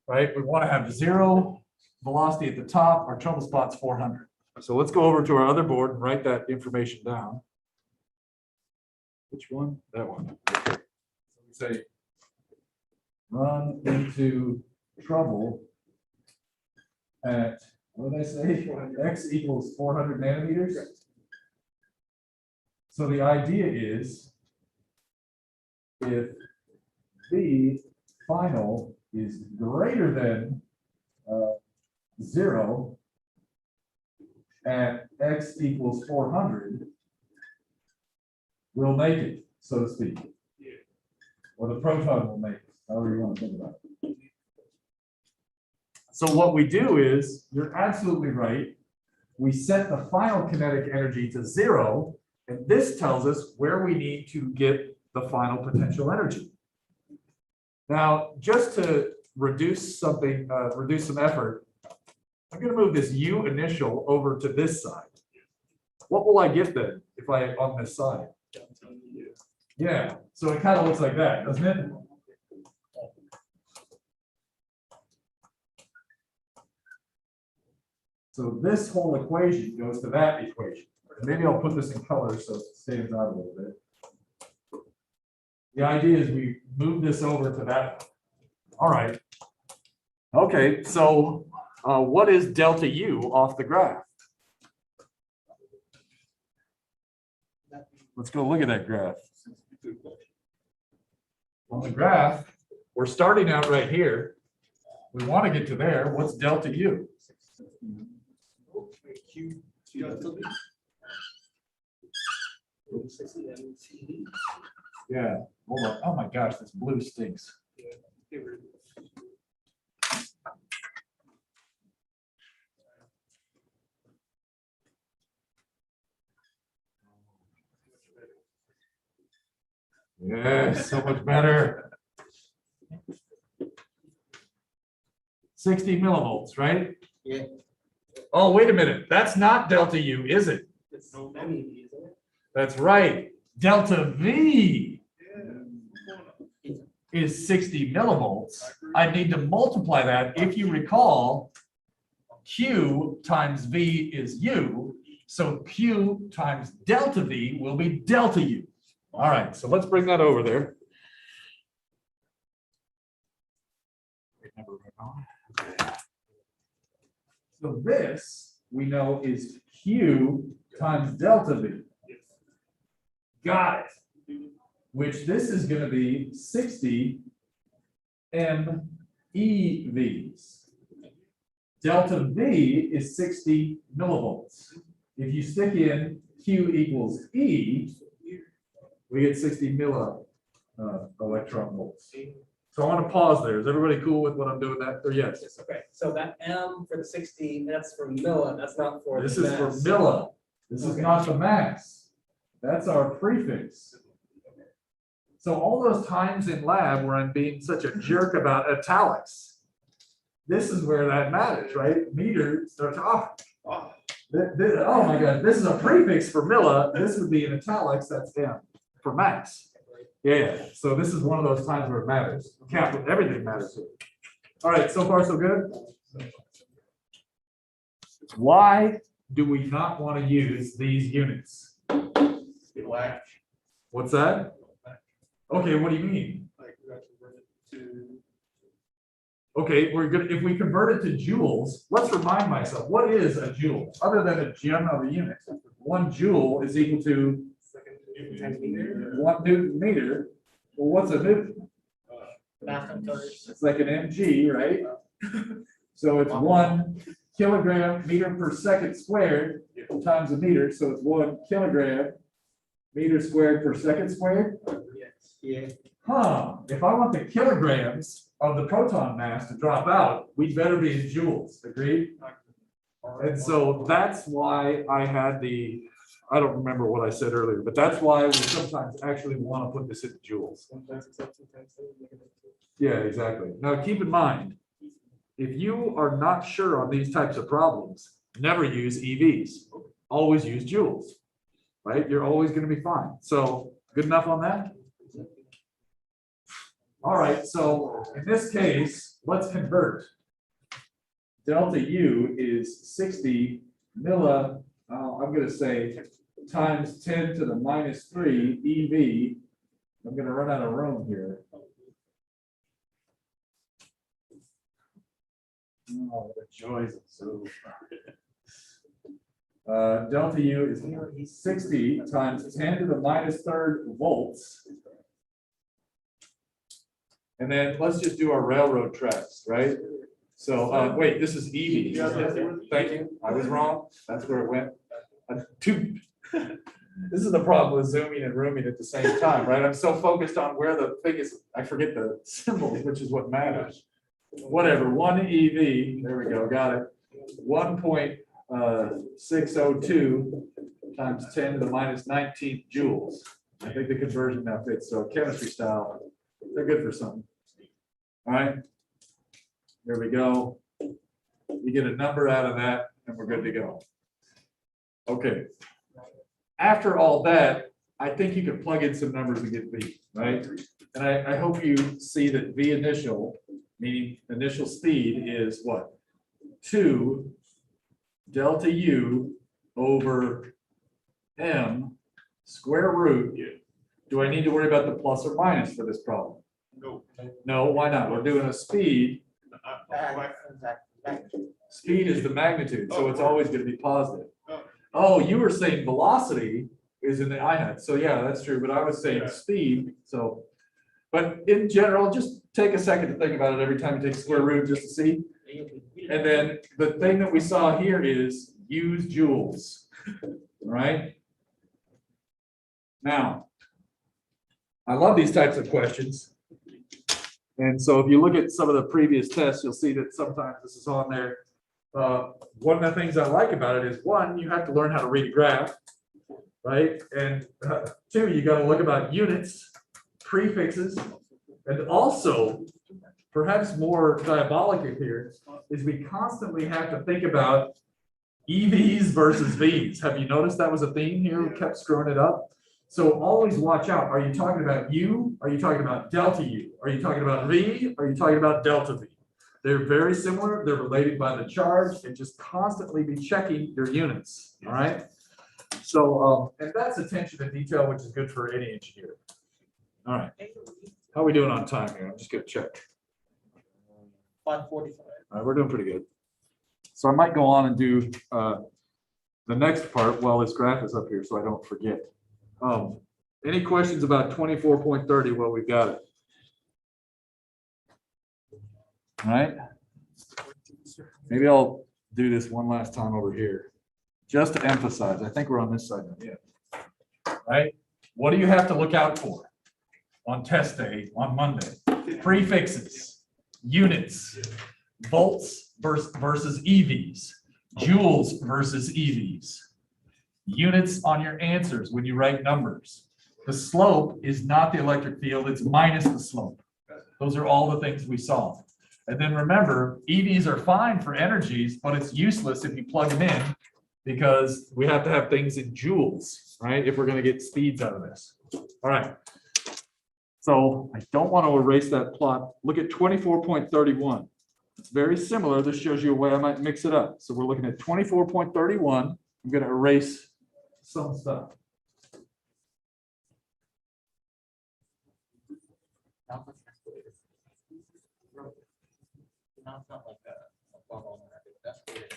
Speaker 1: Right, we want to have 0 velocity at the top, our trouble spot's 400. So let's go over to our other board and write that information down. Which one? That one. Okay. So we say run into trouble at, what did I say? X equals 400 nanometers. So the idea is if the final is greater than 0 at X equals 400, we'll make it, so to speak. Or the proton will make it, however you want to think about it. So what we do is, you're absolutely right, we set the final kinetic energy to 0, and this tells us where we need to get the final potential energy. Now, just to reduce something, reduce some effort, I'm going to move this U initial over to this side. What will I get then if I on this side? Yeah, so it kind of looks like that, doesn't it? So this whole equation goes to that equation. Maybe I'll put this in color so it stands out a little bit. The idea is we move this over to that one. All right. Okay, so what is delta U off the graph? Let's go look at that graph. On the graph, we're starting out right here. We want to get to there. What's delta U? Yeah, hold on. Oh my gosh, this blue stinks. Yes, so much better. 60 millivolts, right?
Speaker 2: Yeah.
Speaker 1: Oh, wait a minute. That's not delta U, is it?
Speaker 4: It's so many, isn't it?
Speaker 1: That's right. Delta V is 60 millivolts. I need to multiply that. If you recall, Q times V is U. So Q times delta V will be delta U. All right, so let's bring that over there. So this we know is Q times delta V. Got it. Which this is going to be 60 MeVs. Delta V is 60 millivolts. If you stick in Q equals E, we get 60 electron volts. So I want to pause there. Is everybody cool with what I'm doing that? Or yes?
Speaker 4: Yes, okay, so that M for the 60, that's for milli, that's not for.
Speaker 1: This
Speaker 4: the
Speaker 1: is for
Speaker 4: mass.
Speaker 1: milli. This is
Speaker 4: Okay.
Speaker 1: not the mass. That's our prefix. So all those times in lab where I'm being such a jerk about italics, this is where that matters, right? Meter starts off. Oh my God, this is a prefix for milli. This would be in italics, that's M for mass. Yeah, so this is one of those times where it matters. Capital, everything matters here. All right, so far so good. Why do we not want to use these units? What's that? Okay, what do you mean? Okay, we're good. If we convert it to joules, let's remind myself, what is a joule? Other than a gem of a unit. 1 joule is equal to 1 Newton meter. Well, what's a Newton? It's like an mg, right? So it's 1 kilogram meter per second squared times a meter. So it's 1 kilogram meter squared per second squared.
Speaker 2: Yeah.
Speaker 1: Huh, if I want the kilograms of the proton mass to drop out, we'd better be in joules, agreed? And so that's why I had I don't remember what I said earlier, but that's why we sometimes actually want to put this in joules. Yeah, exactly. Now, keep in mind, if you are not sure on these types of problems, never use EVs. Always use joules, right? You're always going to be fine. So good enough on that? All right, so in this case, let's convert. Delta U is 60 milli, I'm going to say times 10 to the minus 3 EV. I'm going to run out of room here. Oh, the joys of Zoom. Delta U is 60 times 10 to the minus 3rd volts. And then let's just do our railroad tracks, right? So, wait, this is EV. Thank you. I was wrong. That's where it went. This is the problem with zooming and rooming at the same time, right? I'm so focused on where the thing is, I forget the symbols, which is what matters. Whatever, 1 EV, there we go, got it. 1.602 times 10 to the minus 19 joules. I think the conversion now fits. So chemistry style, they're good for something. All right, there we go. You get a number out of that and we're good to go. Okay. After all that, I think you can plug in some numbers and get V, right? And I hope you see that V initial, meaning initial speed, is what? 2 delta U over M square root. Do I need to worry about the plus or minus for this problem?
Speaker 5: No.
Speaker 1: No, why not? We're doing a speed. Speed is the magnitude, so it's always going to be positive. Oh, you were saying velocity is in the I hat. So yeah, that's true. But I was saying speed. So, but in general, just take a second to think about it every time you take square root just to see. And then the thing that we saw here is use joules, right? Now, I love these types of questions. And so if you look at some of the previous tests, you'll see that sometimes this is on there. One of the things I like about it is, one, you have to learn how to read a graph, right? And two, you got to look about units, prefixes, and also, perhaps more diabolical here, is we constantly have to think about EVs versus Vs. Have you noticed that was a theme here? We kept screwing it up. So always watch out. Are you talking about U? Are you talking about delta U? Are you talking about V? Are you talking about delta V? They're very similar. They're related by the charge, and just constantly be checking your units. All right. So, and that's attention to detail, which is good for any engineer. All right. How are we doing on time here? I'm just going to check.
Speaker 2: 5:45.
Speaker 1: All right, we're doing pretty good. So I might go on and do the next part while this graph is up here so I don't forget. Any questions about 24.30? Well, we've got it. All right. Maybe I'll do this one last time over here just to emphasize. I think we're on this side now. Yeah. All right. What do you have to look out for on test day on Monday? Prefixes, units, volts versus EVs, joules versus EVs, units on your answers when you write numbers. The slope is not the electric field, it's minus the slope. Those are all the things we saw. And then remember, EVs are fine for energies, but it's useless if you plug them in because we have to have things in joules, right? If we're going to get speeds out of this. All right. So I don't want to erase that plot. Look at 24.31. It's very similar. This shows you a way I might mix it up. So we're looking at 24.31. I'm going to erase some stuff.
Speaker 2: No, it's not like a bubble. That's weird.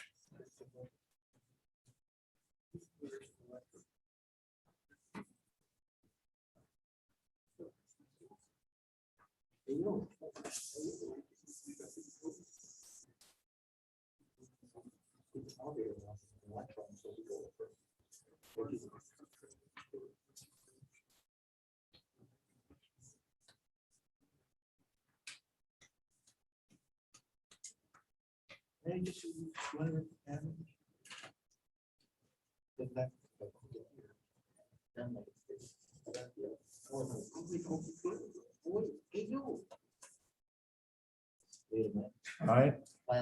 Speaker 1: All right.
Speaker 2: Why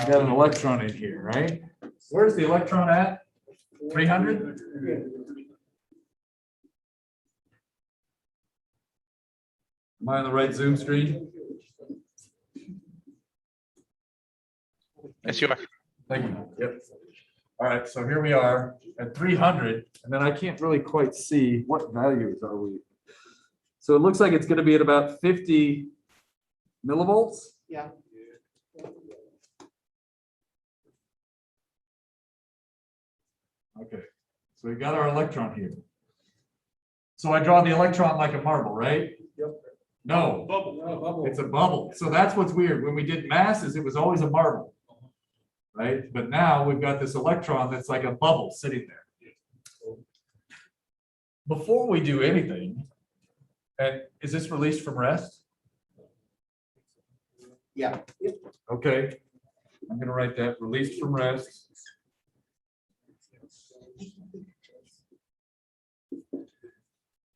Speaker 1: got an electron in here, right? Where's the electron at? 300? Am I on the right Zoom screen?
Speaker 3: Yes, you are.
Speaker 1: Thank you. Yep. All right, so here we are at 300, and then I can't really quite see what values are we. So it looks like it's going to be at about 50 millivolts.
Speaker 2: Yeah.
Speaker 1: Okay, so we got our electron here. So I draw the electron like a marble, right?
Speaker 4: Yep.
Speaker 1: No,
Speaker 4: Bubble.
Speaker 1: it's a bubble. So that's what's weird. When we did masses, it was always a marble. Right? But now we've got this electron that's like a bubble sitting there. Before we do anything, and is this released from rest?
Speaker 2: Yeah.
Speaker 1: Okay, I'm gonna write that, released from rest.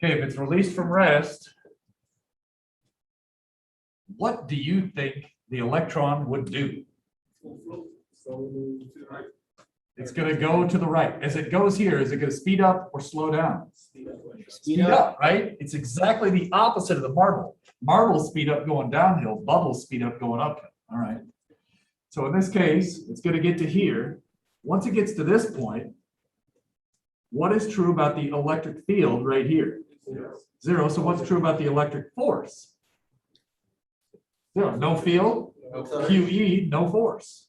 Speaker 1: Okay, if it's released from rest, what do you think the electron would do? It's gonna go to the right. As it goes here, is it gonna speed up or slow down? Speed up, right? It's exactly the opposite of the marble. Marbles speed up going downhill, bubbles speed up going uphill. All right. So in this case, it's gonna get to here. Once it gets to this point, what is true about the electric field right here? Zero. So what's true about the electric force? Zero. No field, QE, no force.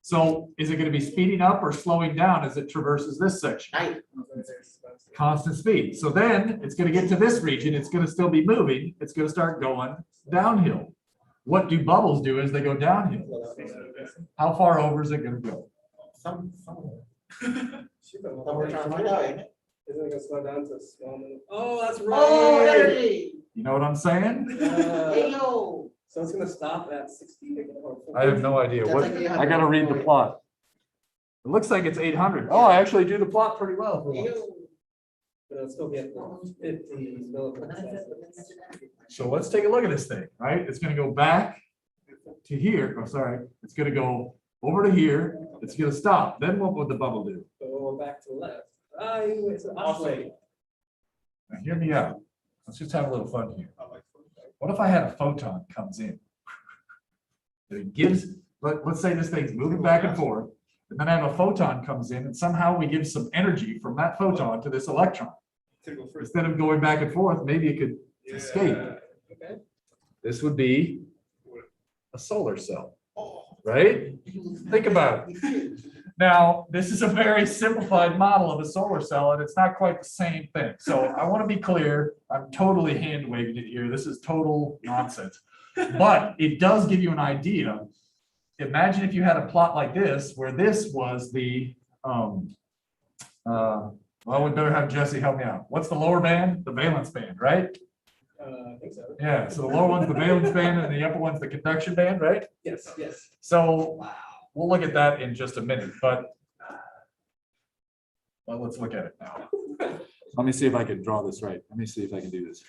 Speaker 1: So is it going to be speeding up or slowing down as it traverses this section?
Speaker 2: Right.
Speaker 1: Constant speed. So then it's going to get to this region. It's going to still be moving. It's going to start going downhill. What do bubbles do as they go downhill? How far over is it going to go?
Speaker 2: Somewhere. We're trying to find out, ain't it?
Speaker 4: Isn't it gonna slow down to small? Oh, that's
Speaker 2: Oh,
Speaker 4: right.
Speaker 2: energy.
Speaker 1: You know what I'm saying?
Speaker 2: Hey, yo.
Speaker 4: So it's gonna stop at 60? Or 40?
Speaker 1: I have no idea.
Speaker 2: That's
Speaker 1: What,
Speaker 2: like 800.
Speaker 1: I got to read the plot. It looks like it's 800. Oh, I actually do the plot pretty well. for once.
Speaker 4: But it'll still be at 50 millivolts.
Speaker 1: So let's take a look at this thing, right? It's going to go back to here. Oh, sorry. It's going to go over to here. It's going to stop. Then what would the bubble do?
Speaker 4: So we'll go back to the left. It's oscillating.
Speaker 1: Now, hear me out. Let's just have a little fun here. What if I had a photon comes in? And it gives, let's say this thing's moving back and forth, and then I have a photon comes in, and somehow we give some energy from that photon to this electron. Instead of going back and forth, maybe it could escape.
Speaker 4: Okay.
Speaker 1: This would be a solar cell, right? Think about it. Now, this is a very simplified model of a solar cell, and it's not quite the same thing. So I want to be clear, I'm totally hand waving it here. This is total nonsense. But it does give you an idea. Imagine if you had a plot like this, where this was the, well, we better have Jesse help me out. What's the lower band? The valence band, right?
Speaker 4: I think so.
Speaker 1: Yeah, so the lower one's the valence band and the upper one's the conduction band, right?
Speaker 4: Yes, yes.
Speaker 1: So we'll look at that in just a minute, but well, let's look at it now. Let me see if I can draw this right. Let me see if I can do this.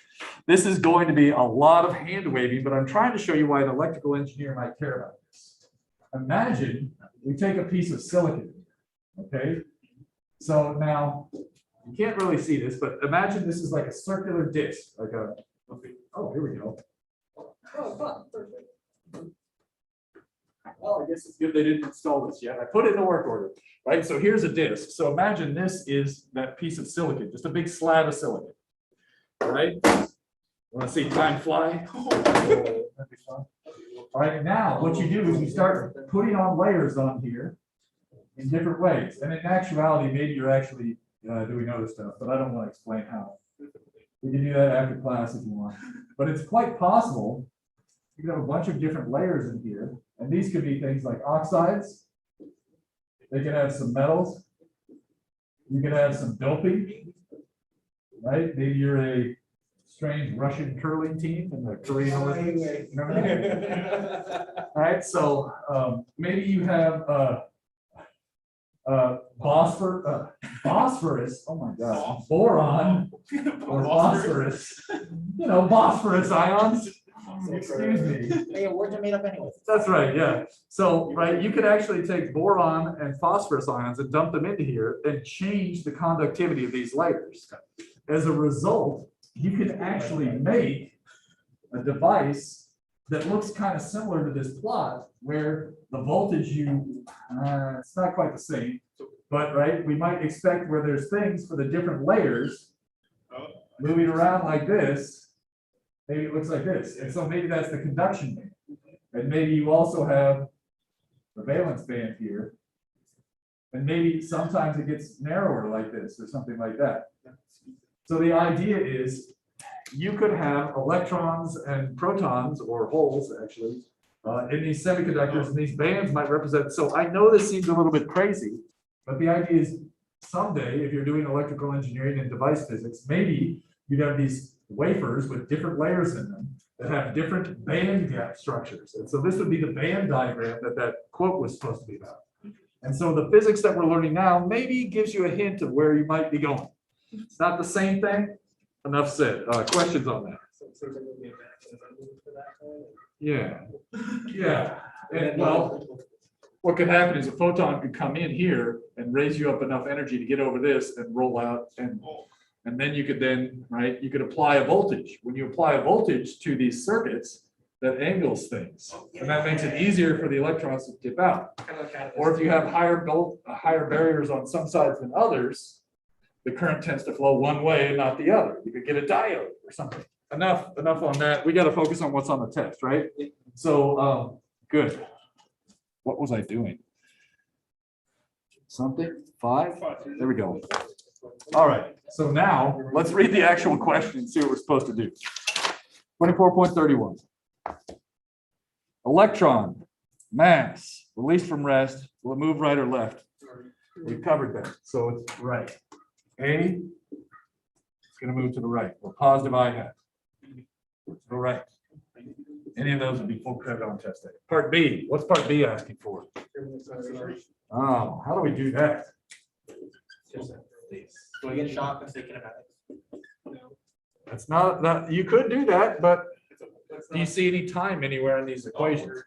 Speaker 1: This is going to be a lot of hand waving, but I'm trying to show you why an electrical engineer might care about this. Imagine we take a piece of silicon, okay? So now, you can't really see this, but imagine this is like a circular disc, like a, oh, here we go.
Speaker 4: Oh, perfect.
Speaker 1: Well, I guess it's good they didn't install this yet. I put it in the work order, right? So here's a disk. So imagine this is that piece of silicon, just a big slab of silicon, all right? Want to see time fly? That'd be fun. All right, and now what you do is you start putting on layers on here in different ways. And in actuality, maybe you're actually doing other stuff, but I don't want to explain how. We can do that after class if you want. But it's quite possible you can have a bunch of different layers in here. And these could be things like oxides. They could have some metals. You could have some doping, right? Maybe you're a strange Russian curling team in the Korean Olympics. Remember that? All right, so maybe you have phosphorus, oh my God, boron or phosphorus, you know, phosphorus ions. Excuse me.
Speaker 2: Hey, words are made up anyways.
Speaker 1: That's right, yeah. So, right, you could actually take boron and phosphorus ions and dump them into here and change the conductivity of these layers. As a result, you can actually make a device that looks kind of similar to this plot where the voltage it's not quite the same, but right, we might expect where there's things for the different layers moving around like this. Maybe it looks like this. And so maybe that's the conduction band. And maybe you also have the valence band here. And maybe sometimes it gets narrower like this or something like that. So the idea is you could have electrons and protons or holes actually in these semiconductors, and these bands might represent. So I know this seems a little bit crazy, but the idea is someday if you're doing electrical engineering and device physics, maybe you'd have these wafers with different layers in them that have different band gap structures. And so this would be the band diagram that that quote was supposed to be about. And so the physics that we're learning now maybe gives you a hint of where you might be going. It's not the same thing. Enough said. Questions on that?
Speaker 4: So there will be a mechanism for that.
Speaker 1: Yeah. Yeah. And well, what could happen is a photon could come in here and raise you up enough energy to get over this and roll out, and then you could right, you could apply a voltage. When you apply a voltage to these circuits, that angles things. And that makes it easier for the electrons to dip out. Or if you have higher barriers on some sides than others, the current tends to flow one way and not the other. You could get a diode or something. Enough on that. We got to focus on what's on the test, right? So, good. What was I doing? Something? 5? There we go. All right. So now let's read the actual question and see what we're supposed to do. 24.31. Electron, mass, released from rest. Will it move right or left? We covered that. So it's right. A, it's going to move to the right, or positive I hat. To the right. Any of those would be full credit on test day. Part B, what's part B asking for? Oh, how do we do that?
Speaker 2: So we get shocked and thinking about it.
Speaker 1: That's not that you could do that, but do you see any time anywhere in these equations?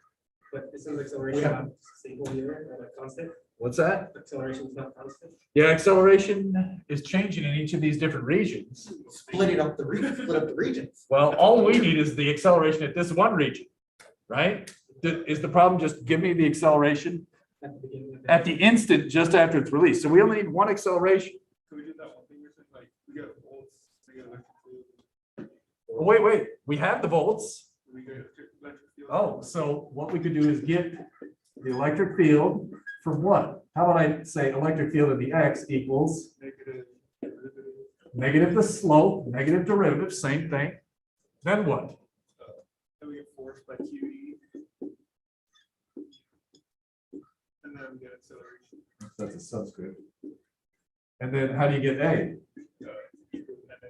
Speaker 4: But isn't acceleration not stable here or like constant?
Speaker 1: What's that?
Speaker 4: Acceleration is not constant.
Speaker 1: Yeah, acceleration is changing in each of these different regions.
Speaker 2: Split up the regions.
Speaker 1: Well, all we need is the acceleration at this one region, right? Is the problem just give me the acceleration
Speaker 4: At the beginning of
Speaker 1: at the instant just after it's released? So we only need one acceleration.
Speaker 5: Can we do that one thing you're saying, like, we got volts, we got electric field,
Speaker 1: Oh, wait, we have the volts.
Speaker 5: we got electric field.
Speaker 1: Oh, so what we could do is get the electric field from what? How about I say electric field of the X equals
Speaker 5: Negative derivative,
Speaker 1: negative the slope, negative derivative, same thing. Then what?
Speaker 5: then we get force by QE. And then we get acceleration.
Speaker 1: That's a subscript. And then how do you get A?
Speaker 5: Equal to NA.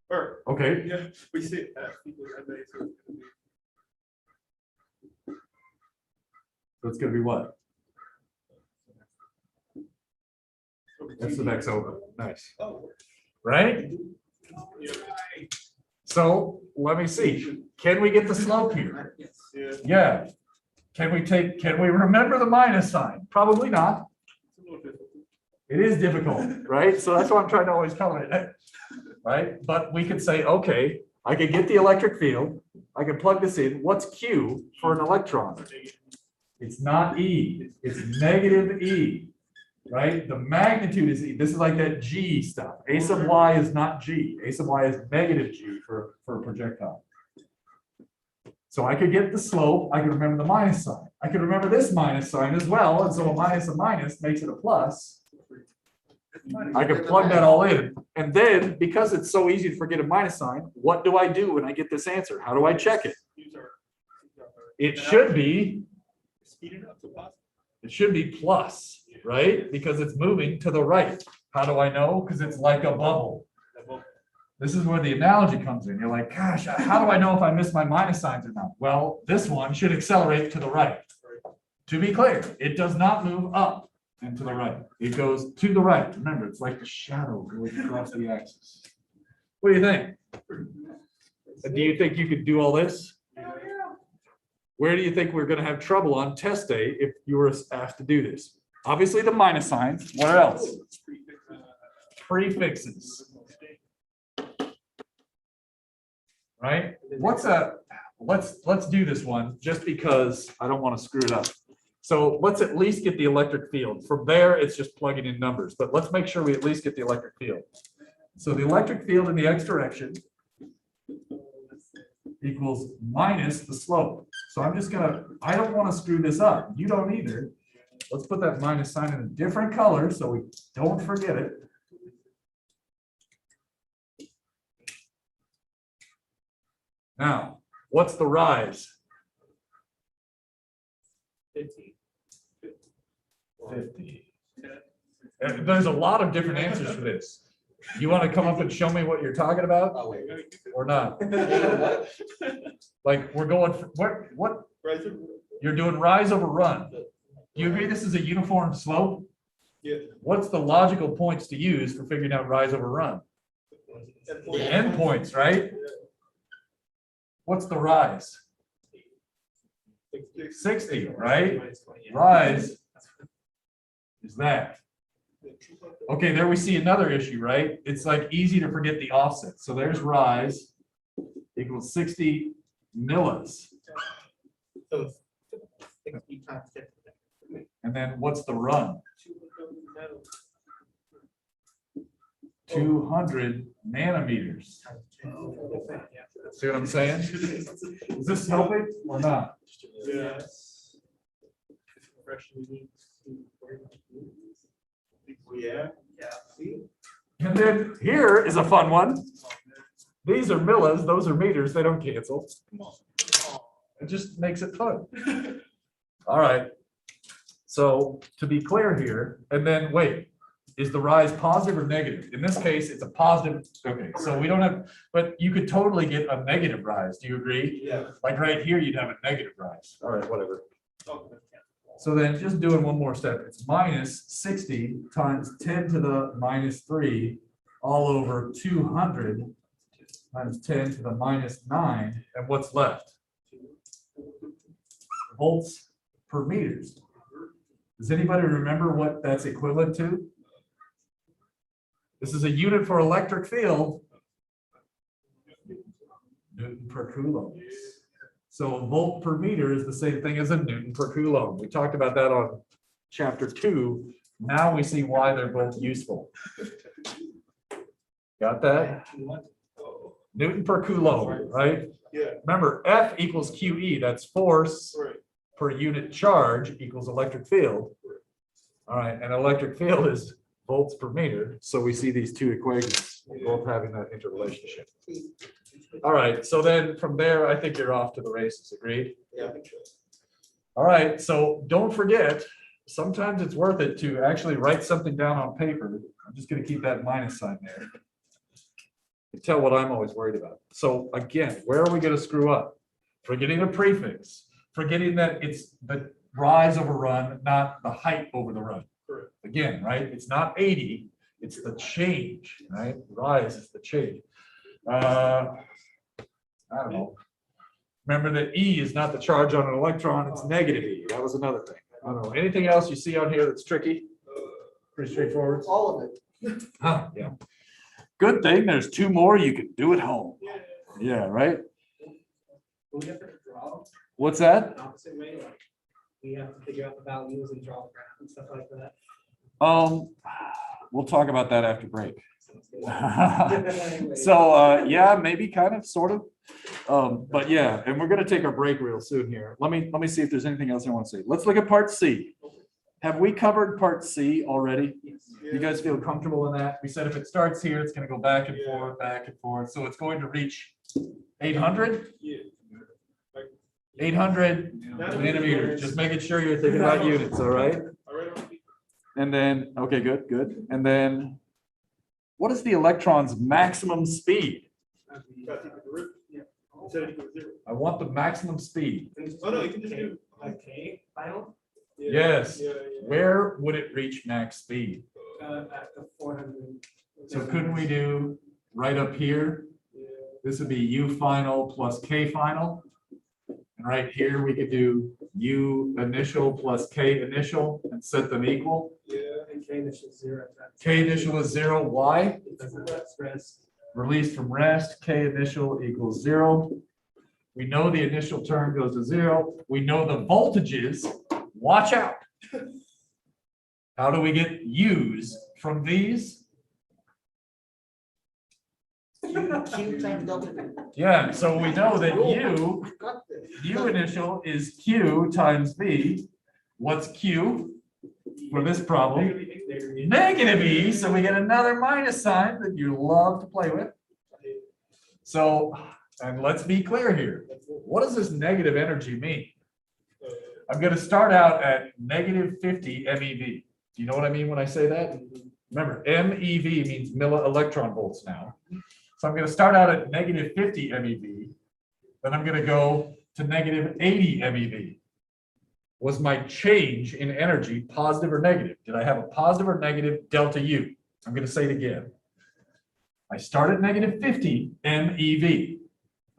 Speaker 5: Or,
Speaker 1: Okay,
Speaker 5: yeah, we say F equals NA, so
Speaker 1: so it's gonna be what?
Speaker 5: it's
Speaker 1: That's the next over. Nice.
Speaker 5: Oh.
Speaker 1: Right?
Speaker 5: Yeah.
Speaker 1: So let me see. Can we get the slope here?
Speaker 5: Yeah.
Speaker 1: Yeah. Can we remember the minus sign? Probably not.
Speaker 5: It's a little difficult.
Speaker 1: It is difficult, right? So that's why I'm trying to always cover it, right? But we could say, okay, I could get the electric field. I can plug this in. What's Q for an electron? It's not E, it's negative E, right? The magnitude is E. This is like that G stuff. A sub Y is not G. A sub Y is negative G for a projectile. So I could get the slope. I could remember the minus sign. I could remember this minus sign as well. And so a minus makes it a plus. I could plug that all in. And then because it's so easy to forget a minus sign, what do I do when I get this answer? How do I check it? It should be,
Speaker 5: Speed it up to positive.
Speaker 1: it should be plus, right? Because it's moving to the right. How do I know? Because it's like a bubble. This is where the analogy comes in. You're like, gosh, how do I know if I miss my minus signs or not? Well, this one should accelerate to the right. To be clear, it does not move up and to the right. It goes to the right. Remember, it's like the shadow going across the axis. What do you think? Do you think you could do all this? Where do you think we're gonna have trouble on test day if you were asked to do this? Obviously the minus signs, what else? Prefixes. Right? Let's do this one just because I don't want to screw it up. So let's at least get the electric field. From there, it's just plugging in numbers, but let's make sure we at least get the electric field. So the electric field in the x direction equals minus the slope. So I'm just gonna, I don't want to screw this up. You don't either. Let's put that minus sign in a different color so we don't forget it. Now, what's the rise?
Speaker 4: 50.
Speaker 1: 50. And there's a lot of different answers for this. You want to come up and show me what you're talking about
Speaker 2: Oh, wait.
Speaker 1: or not?
Speaker 2: What?
Speaker 1: Like we're going for what
Speaker 5: Right, so-
Speaker 1: you're doing rise over run. Do you agree this is a uniform slope?
Speaker 5: yeah.
Speaker 1: What's the logical points to use for figuring out rise over run? The endpoints, right? What's the rise? 60, right? Rise is that. Okay, there we see another issue, right? It's like easy to forget the offset. So there's rise equals 60 millis.
Speaker 2: So it's 60 times 50.
Speaker 1: And then what's the run? 200 nanometers. See what I'm saying? Is this helping or not?
Speaker 4: Yes.
Speaker 5: Yeah.
Speaker 4: Yeah, see?
Speaker 1: And then here is a fun one. These are millis, those are meters, they don't cancel. It just makes it fun. All right. So to be clear here, and then wait, is the rise positive or negative? In this case, it's a positive. Okay, so we don't have, but you could totally get a negative rise. Do you agree?
Speaker 5: Yeah.
Speaker 1: Like right here, you'd have a negative rise. All right, whatever. So then just doing one more step, it's minus 60 times 10 to the minus 3 all over 200 times 10 to the minus 9. And what's left? Volts per meters. Does anybody remember what that's equivalent to? This is a unit for electric field. Newton per coulomb. So a volt per meter is the same thing as a Newton per coulomb. We talked about that on chapter 2. Now we see why they're both useful. Got that? Newton per coulomb, right?
Speaker 5: Yeah.
Speaker 1: Remember, F equals QE, that's force
Speaker 5: Right.
Speaker 1: per unit charge equals electric field. All right, and electric field is volts per meter. So we see these two equations both having that interrelationship. All right, so then from there, I think you're off to the races, agreed?
Speaker 2: Yeah.
Speaker 1: All right, so don't forget, sometimes it's worth it to actually write something down on paper. I'm just gonna keep that minus sign there. You tell what I'm always worried about. So again, where are we gonna screw up? Forgetting a prefix, forgetting that it's the rise over run, not the height over the run.
Speaker 5: Correct.
Speaker 1: Again, right? It's not 80, it's the change, right? Rise is the change. I don't know. Remember that E is not the charge on an electron, it's negative E. That was another thing. I don't know. Anything else you see on here that's tricky? Pretty straightforward.
Speaker 2: All of it.
Speaker 1: Huh, yeah. Good thing there's 2 more you can do at home. Yeah, right?
Speaker 4: We have to draw
Speaker 1: What's that?
Speaker 4: the opposite way, like, we have to figure out the values and draw the graph and stuff like that.
Speaker 1: We'll talk about that after break.
Speaker 4: Anyway.
Speaker 1: So, yeah, maybe kind of, sort of. But yeah, and we're gonna take our break real soon here. Let me see if there's anything else I want to say. Let's look at part C. Have we covered part C already? You guys feel comfortable in that? We said if it starts here, it's gonna go back and forth. So it's going to reach 800?
Speaker 5: Yeah.
Speaker 1: 800 nanometers. Just making sure you're thinking about units, all right?
Speaker 5: I read on.
Speaker 1: And then, okay, good, good. And then, what is the electron's maximum speed?
Speaker 5: Gotta take the derivative. Yeah. Instead of equal to 0.
Speaker 1: I want the maximum speed.
Speaker 5: Oh, no, you can just do.
Speaker 4: Okay, final,
Speaker 5: Yeah.
Speaker 1: Yes.
Speaker 5: Yeah, yeah.
Speaker 1: Where would it reach max speed?
Speaker 4: at the 400.
Speaker 1: So couldn't we do right up here?
Speaker 5: Yeah.
Speaker 1: this would be U final plus K final. And right here, we could do U initial plus K initial and set them equal.
Speaker 5: Yeah.
Speaker 4: And K initial 0.
Speaker 1: K initial is 0, why?
Speaker 4: Because that's rest.
Speaker 1: Released from rest, K initial equals 0. We know the initial term goes to 0. We know the voltages, watch out. How do we get U's from these?
Speaker 2: Q times delta V.
Speaker 1: Yeah, so we know that U,
Speaker 2: Got this.
Speaker 1: U initial is Q times V. What's Q for this problem? Negative E, so we get another minus sign that you love to play with. So, and let's be clear here. What does this negative energy mean? I'm going to start out at negative 50 MeV. Do you know what I mean when I say that? Remember, MeV means milli-electron volts now. So I'm going to start out at negative 50 MeV. Then I'm going to go to negative 80 MeV. Was my change in energy positive or negative? Did I have a positive or negative delta U? I'm going to say it again. I start at negative 50 MeV.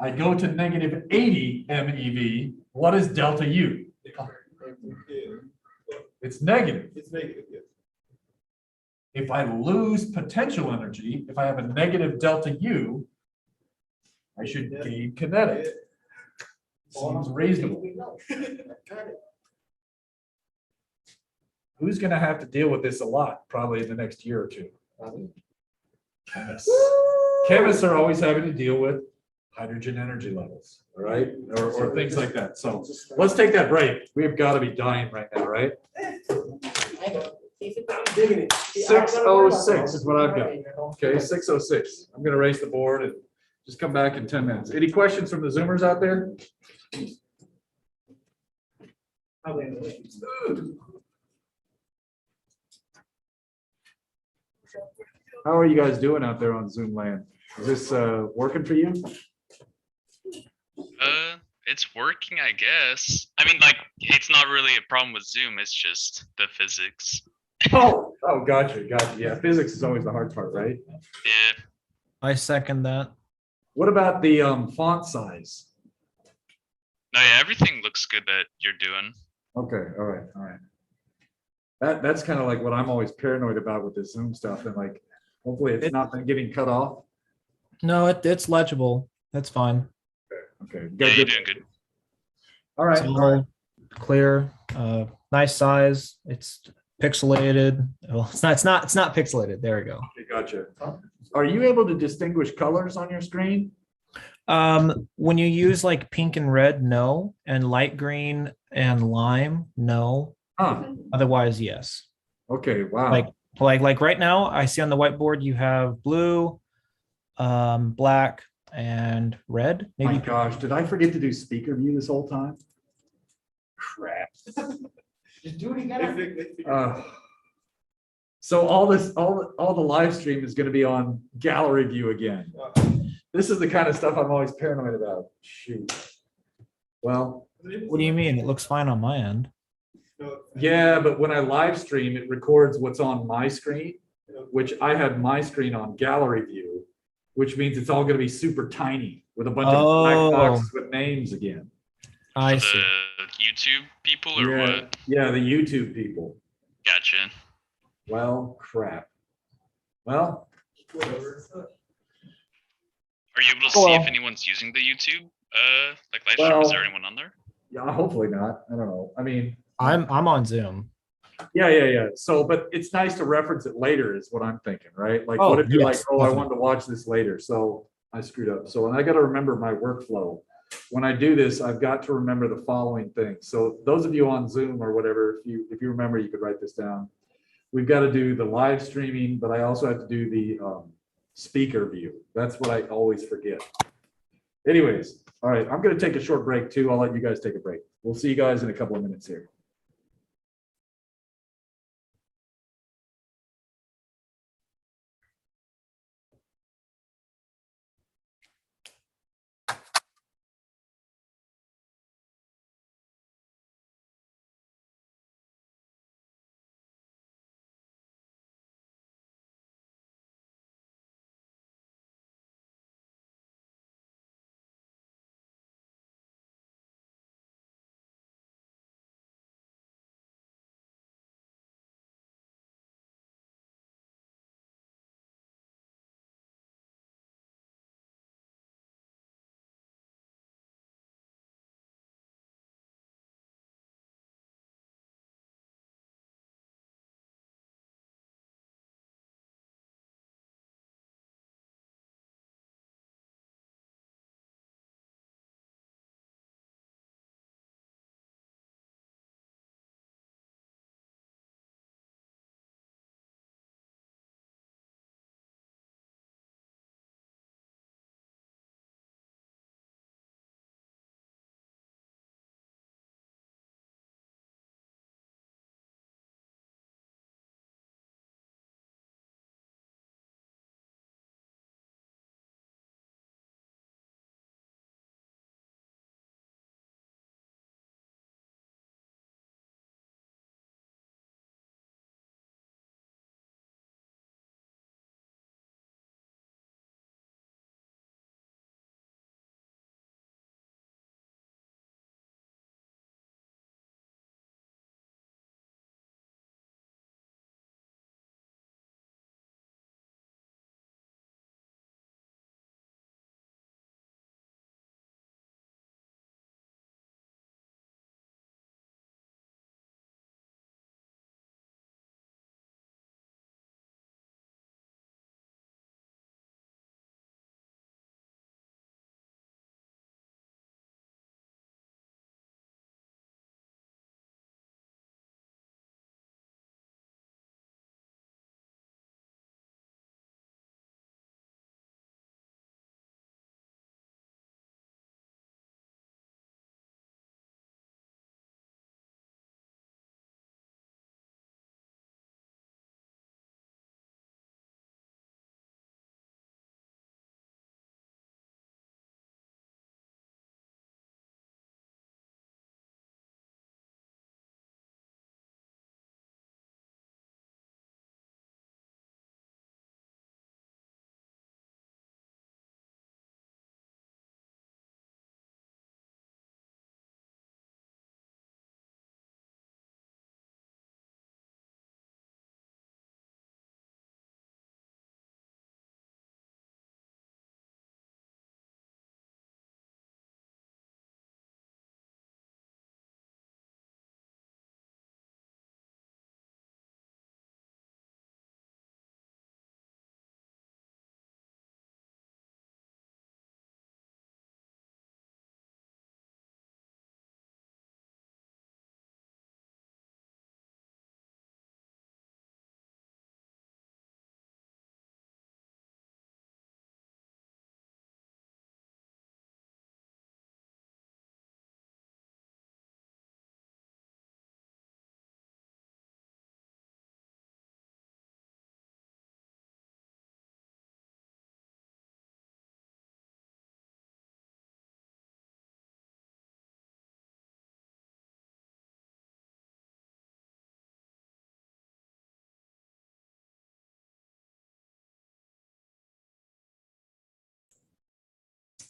Speaker 1: I go to negative 80 MeV. What is delta U?
Speaker 5: Yeah.
Speaker 1: It's negative.
Speaker 5: It's negative, yes.
Speaker 1: If I lose potential energy, if I have a negative delta U, I should gain kinetic. Seems reasonable.
Speaker 2: Got it.
Speaker 1: Who's going to have to deal with this a lot, probably in the next year or two? Chemists. Chemists are always having to deal with hydrogen energy levels, all right? Or things like that. So let's take that break. We've got to be dying right now, right? 6:06 is what I've got. Okay, 6:06. I'm going to erase the board and just come back in 10 minutes. Any questions from the Zoomers out there? How are you guys doing out there on Zoom land? Is this working for you?
Speaker 6: It's working, I guess. I mean, like, it's not really a problem with Zoom. It's just the physics.
Speaker 1: Oh, gotcha. Yeah, physics is always the hard part, right?
Speaker 6: Yeah.
Speaker 7: I second that.
Speaker 1: What about the font size?
Speaker 6: No, yeah, everything looks good that you're doing.
Speaker 1: Okay, all right. That's kind of like what I'm always paranoid about with this Zoom stuff, and like, hopefully it's not been getting cut off.
Speaker 7: No, it's legible. That's fine.
Speaker 1: Okay,
Speaker 6: Yeah,
Speaker 1: good.
Speaker 6: you're doing good.
Speaker 1: All right.
Speaker 7: It's all clear. Nice size. It's pixelated. Well, it's not pixelated. There we go.
Speaker 1: Okay, gotcha. Are you able to distinguish colors on your screen?
Speaker 7: When you use like pink and red, no, and light green and lime, no.
Speaker 1: Huh.
Speaker 7: Otherwise, yes.
Speaker 1: Okay, wow.
Speaker 7: Like right now, I see on the whiteboard you have blue, black, and red.
Speaker 1: My
Speaker 7: Maybe
Speaker 1: gosh, did I forget to do speaker view this whole time? Crap.
Speaker 2: Just do it again.
Speaker 1: So all the live stream is going to be on gallery view again. This is the kind of stuff I'm always paranoid about. Shoot. Well,
Speaker 7: what do you mean? It looks fine on my end.
Speaker 1: yeah, but when I live stream, it records what's on my screen, which I have my screen on gallery view, which means it's all going to be super tiny with a bunch of black boxes with names again.
Speaker 7: I
Speaker 6: For
Speaker 7: see.
Speaker 6: the YouTube people or
Speaker 1: Yeah,
Speaker 6: what?
Speaker 1: yeah, the YouTube people.
Speaker 6: Gotcha.
Speaker 1: Well, crap. Well,
Speaker 5: Whatever.
Speaker 6: Are you able to see
Speaker 1: Well-
Speaker 6: if anyone's using the YouTube like live stream?
Speaker 1: Well-
Speaker 6: Is there anyone on there?
Speaker 1: yeah, hopefully not. I don't know. I mean,
Speaker 7: I'm on Zoom.
Speaker 1: yeah. So, but it's nice to reference it later is what I'm thinking, right? Like,
Speaker 7: Oh,
Speaker 1: what if you're
Speaker 7: yes,
Speaker 1: like, oh, I
Speaker 7: definitely.
Speaker 1: wanted to watch this later, so I screwed up. So, and I got to remember my workflow. When I do this, I've got to remember the following things. So those of you on Zoom or whatever, if you remember, you could write this down. We've got to do the live streaming, but I also have to do the speaker view. That's what I always forget. Anyways, all right, I'm going to take a short break too. I'll let you guys take a break. We'll see you guys in a couple of minutes here.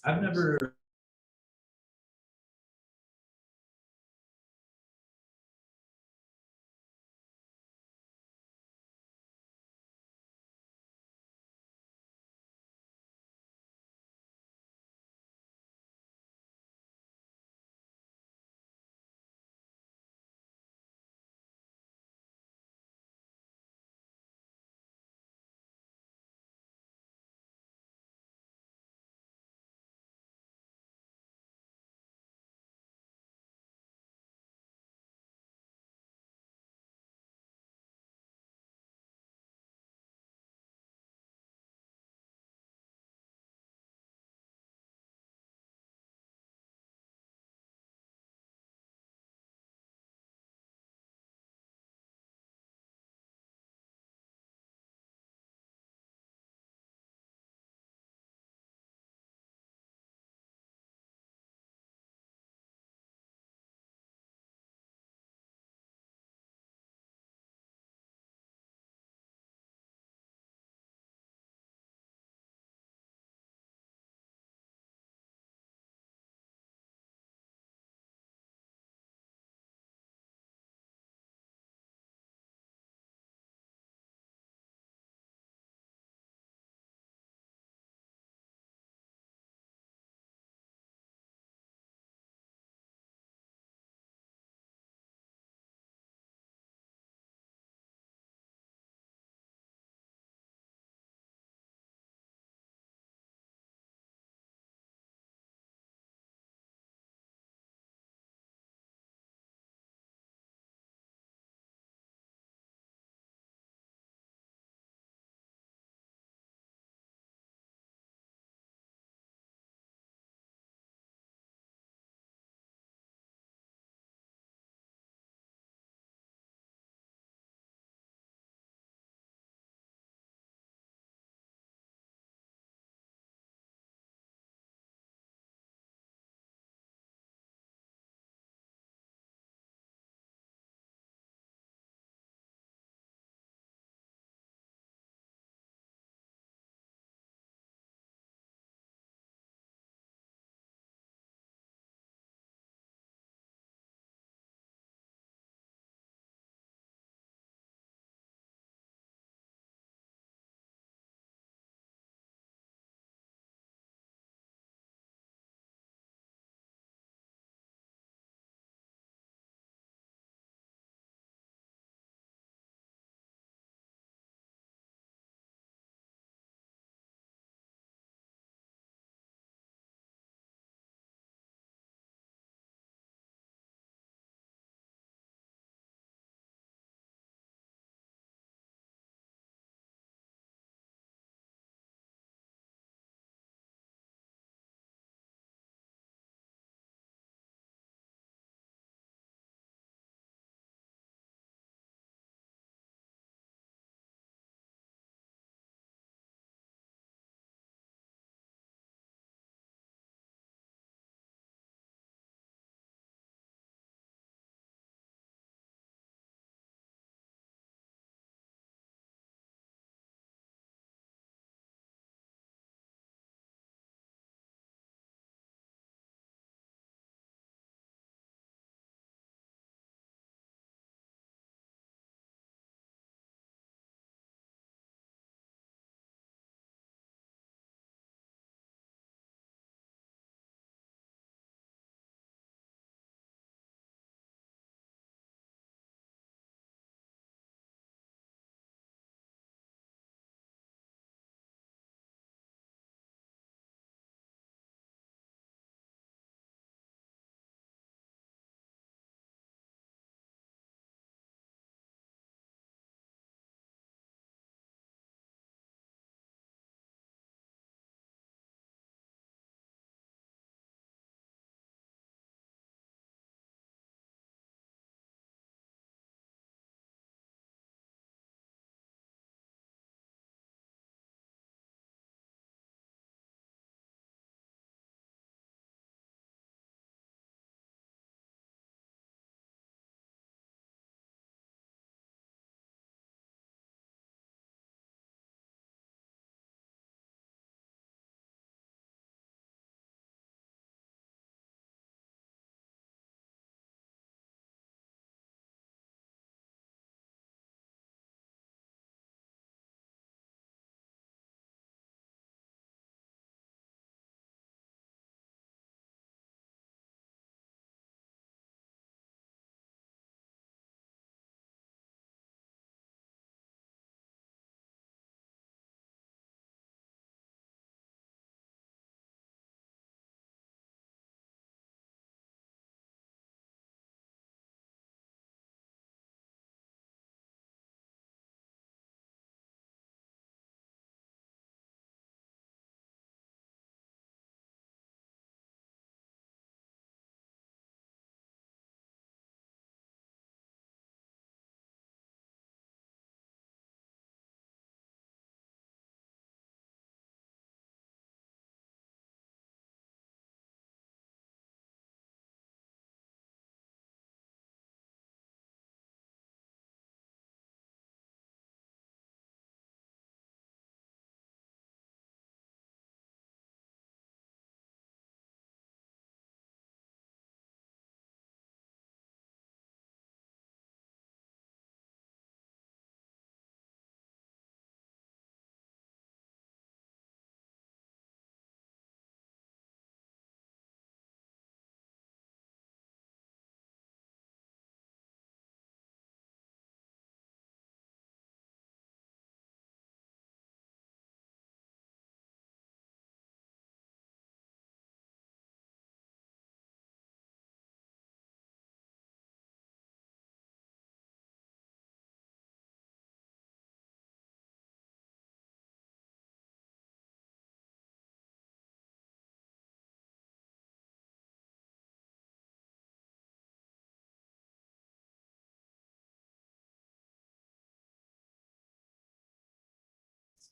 Speaker 1: I've never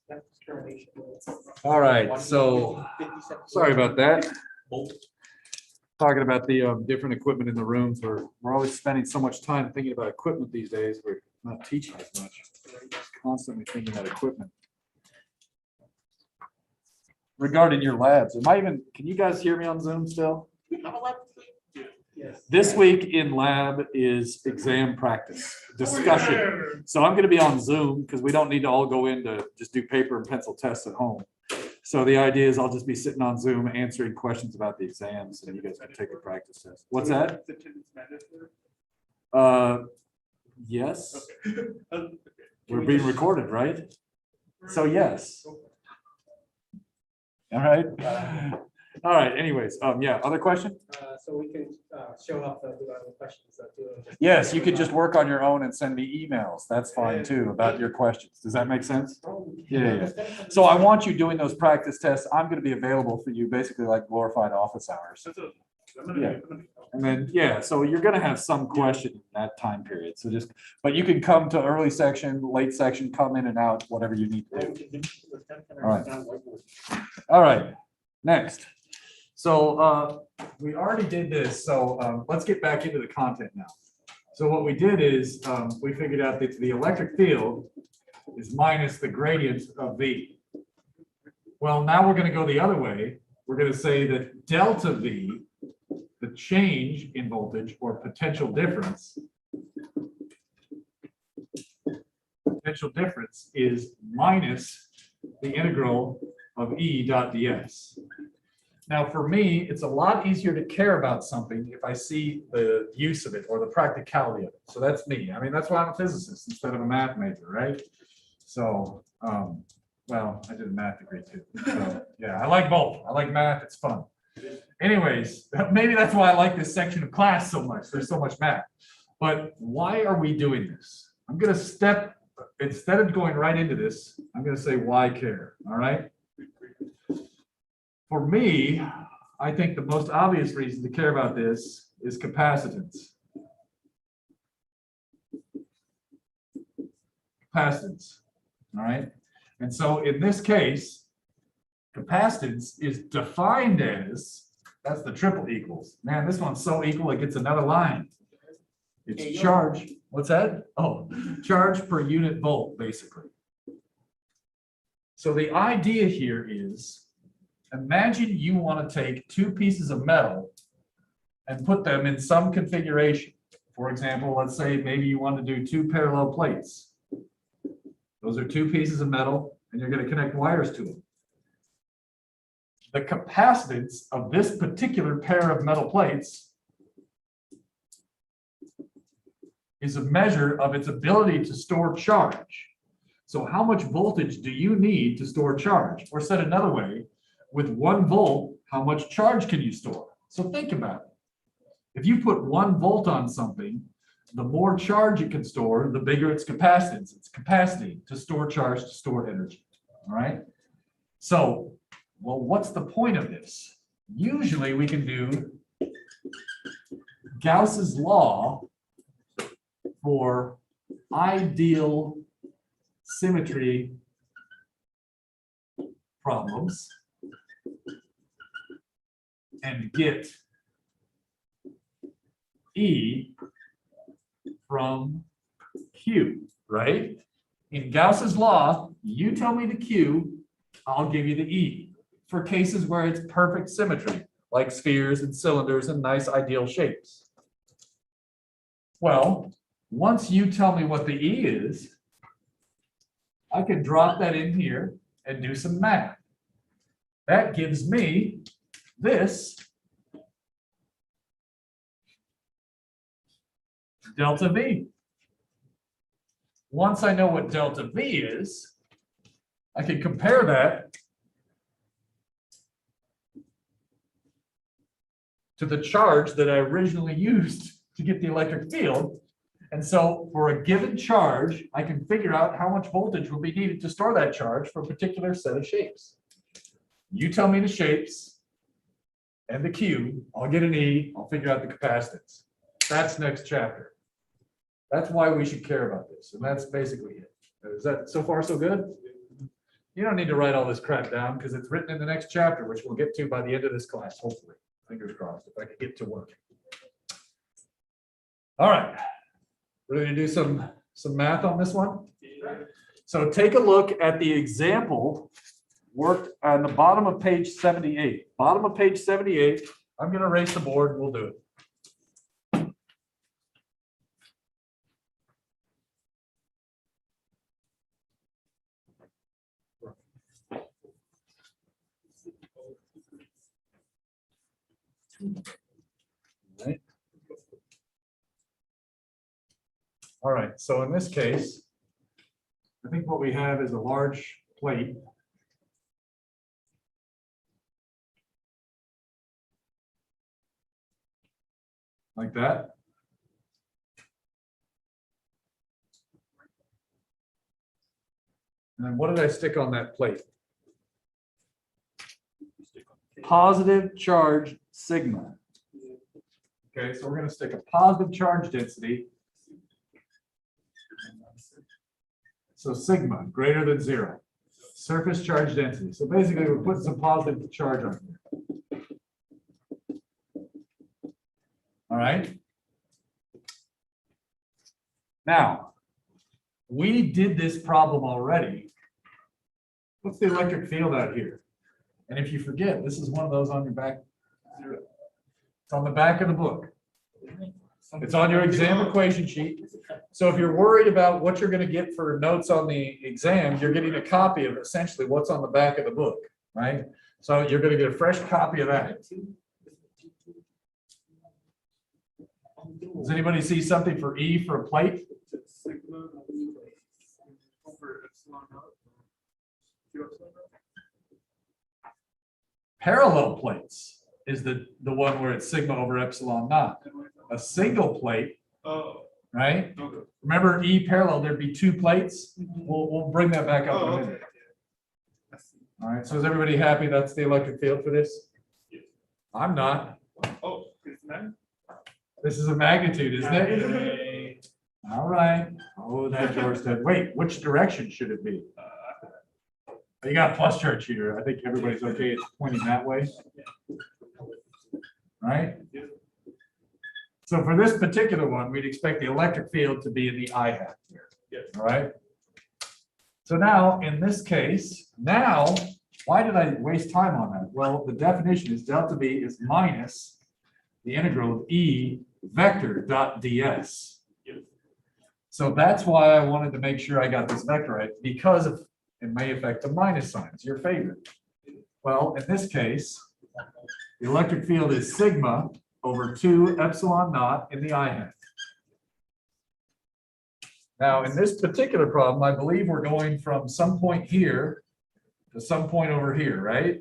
Speaker 4: That's termination.
Speaker 1: All right, so, sorry about that. Talking about the different equipment in the rooms, we're always spending so much time thinking about equipment these days, we're not teaching as much. We're just constantly thinking about equipment. Regarding your labs, can you guys hear me on Zoom still?
Speaker 4: Yes.
Speaker 1: This week in lab is exam practice, discussion. So I'm gonna be on Zoom because we don't need to all go in to just do paper and pencil tests at home. So the idea is I'll just be sitting on Zoom answering questions about the exams and you guys can take a practice test. What's that?
Speaker 5: Is attendance mandatory?
Speaker 1: Yes,
Speaker 5: Okay.
Speaker 1: we're being recorded, right? So yes. All right. All right, anyways, yeah, other question?
Speaker 4: So we can show up the questions.
Speaker 1: Yes, you could just work on your own and send me emails. That's fine too, about your questions. Does that make sense? Yeah. So I want you doing those practice tests. I'm gonna be available for you, basically like glorified office hours. Yeah. And then, yeah, so you're gonna have some question in that time period. So just, but you can come to early section, late section, come in and out, whatever you need to do. All right, next. So we already did this, so let's get back into the content now. So what we did is we figured out that the electric field is minus the gradient of V. Well, now we're going to go the other way. We're going to say that delta V, the change in voltage or potential difference is minus the integral of E dot ds. Now, for me, it's a lot easier to care about something if I see the use of it or the practicality of it. So that's me. I mean, that's why I'm a physicist instead of a math major, right? So, well, I did a math degree too. So, yeah, I like both. I like math. It's fun. Anyways, maybe that's why I like this section of class so much. There's so much math. But why are we doing this? I'm going to instead of going right into this, I'm going to say why care. All right. For me, I think the most obvious reason to care about this is capacitance. Capacitance, all right? And so in this case, capacitance is defined as, that's the triple equals. Man, this one's so equal, it gets another line. It's charge, what's that? Oh, charge per unit volt, basically. So the idea here is, imagine you want to take two pieces of metal and put them in some configuration. For example, let's say maybe you want to do two parallel plates. Those are two pieces of metal and you're going to connect wires to them. The capacitance of this particular pair of metal plates is a measure of its ability to store charge. So how much voltage do you need to store charge? Or said another way, with 1 volt, how much charge can you store? So think about it. If you put 1 volt on something, the more charge it can store, the bigger its capacitance, its capacity to store charge, to store energy. All right. So, well, what's the point of this? Usually we can do Gauss's law for ideal symmetry problems and get E from Q, right? In Gauss's law, you tell me the Q, I'll give you the E for cases where it's perfect symmetry, like spheres and cylinders and nice ideal shapes. Well, once you tell me what the E is, I can drop that in here and do some math. That gives me this delta V. Once I know what delta V is, I can compare that to the charge that I originally used to get the electric field. And so for a given charge, I can figure out how much voltage will be needed to store that charge for a particular set of shapes. You tell me the shapes and the Q, I'll get an E, I'll figure out the capacitance. That's next chapter. That's why we should care about this. And that's basically it. Is that so far so good? You don't need to write all this crap down because it's written in the next chapter, which we'll get to by the end of this class, hopefully. Fingers crossed, if I can get to work. All right. Ready to do some math on this one? So take a look at the example worked on the bottom of page 78. Bottom of page 78. I'm going to erase the board and we'll do it. Right. All right, so in this case, I think what we have is a large plate. Like that. And then what did I stick on that plate? Positive charge sigma. Okay, so we're going to stick a positive charge density. So sigma greater than 0. Surface charge density. So basically we're putting some positive charge on here. All right. Now, we did this problem already. What's the electric field out here? And if you forget, this is one of those on your back. It's on the back of the book. It's on your exam equation sheet. So if you're worried about what you're going to get for notes on the exam, you're getting a copy of essentially what's on the back of the book, right? So you're going to get a fresh copy of that. Does anybody see something for E for a plate?
Speaker 5: Sigma over epsilon naught.
Speaker 1: Parallel plates is the one where it's sigma over epsilon naught. A single plate,
Speaker 5: Oh,
Speaker 1: right?
Speaker 5: okay.
Speaker 1: Remember E parallel, there'd be 2 plates. We'll bring that back up in
Speaker 5: Oh,
Speaker 1: a
Speaker 5: okay.
Speaker 1: minute.
Speaker 5: I see.
Speaker 1: All right, so is everybody happy that's the electric field for this?
Speaker 5: Yes.
Speaker 1: I'm not.
Speaker 5: Oh, it's nine?
Speaker 1: This is a magnitude, isn't it? All right. Oh, that George said, wait, which direction should it be? You got a plus chart here. I think everybody's okay. It's pointing that way. Right? So for this particular one, we'd expect the electric field to be in the I hat here.
Speaker 5: Yes.
Speaker 1: All right. So now in this case, now, why did I waste time on that? Well, the definition is delta V is minus the integral of E vector dot ds.
Speaker 5: Yes.
Speaker 1: So that's why I wanted to make sure I got this vector right, because of it may affect the minus signs, your favorite. Well, in this case, the electric field is sigma over 2 epsilon naught in the I hat. Now, in this particular problem, I believe we're going from some point here to some point over here, right?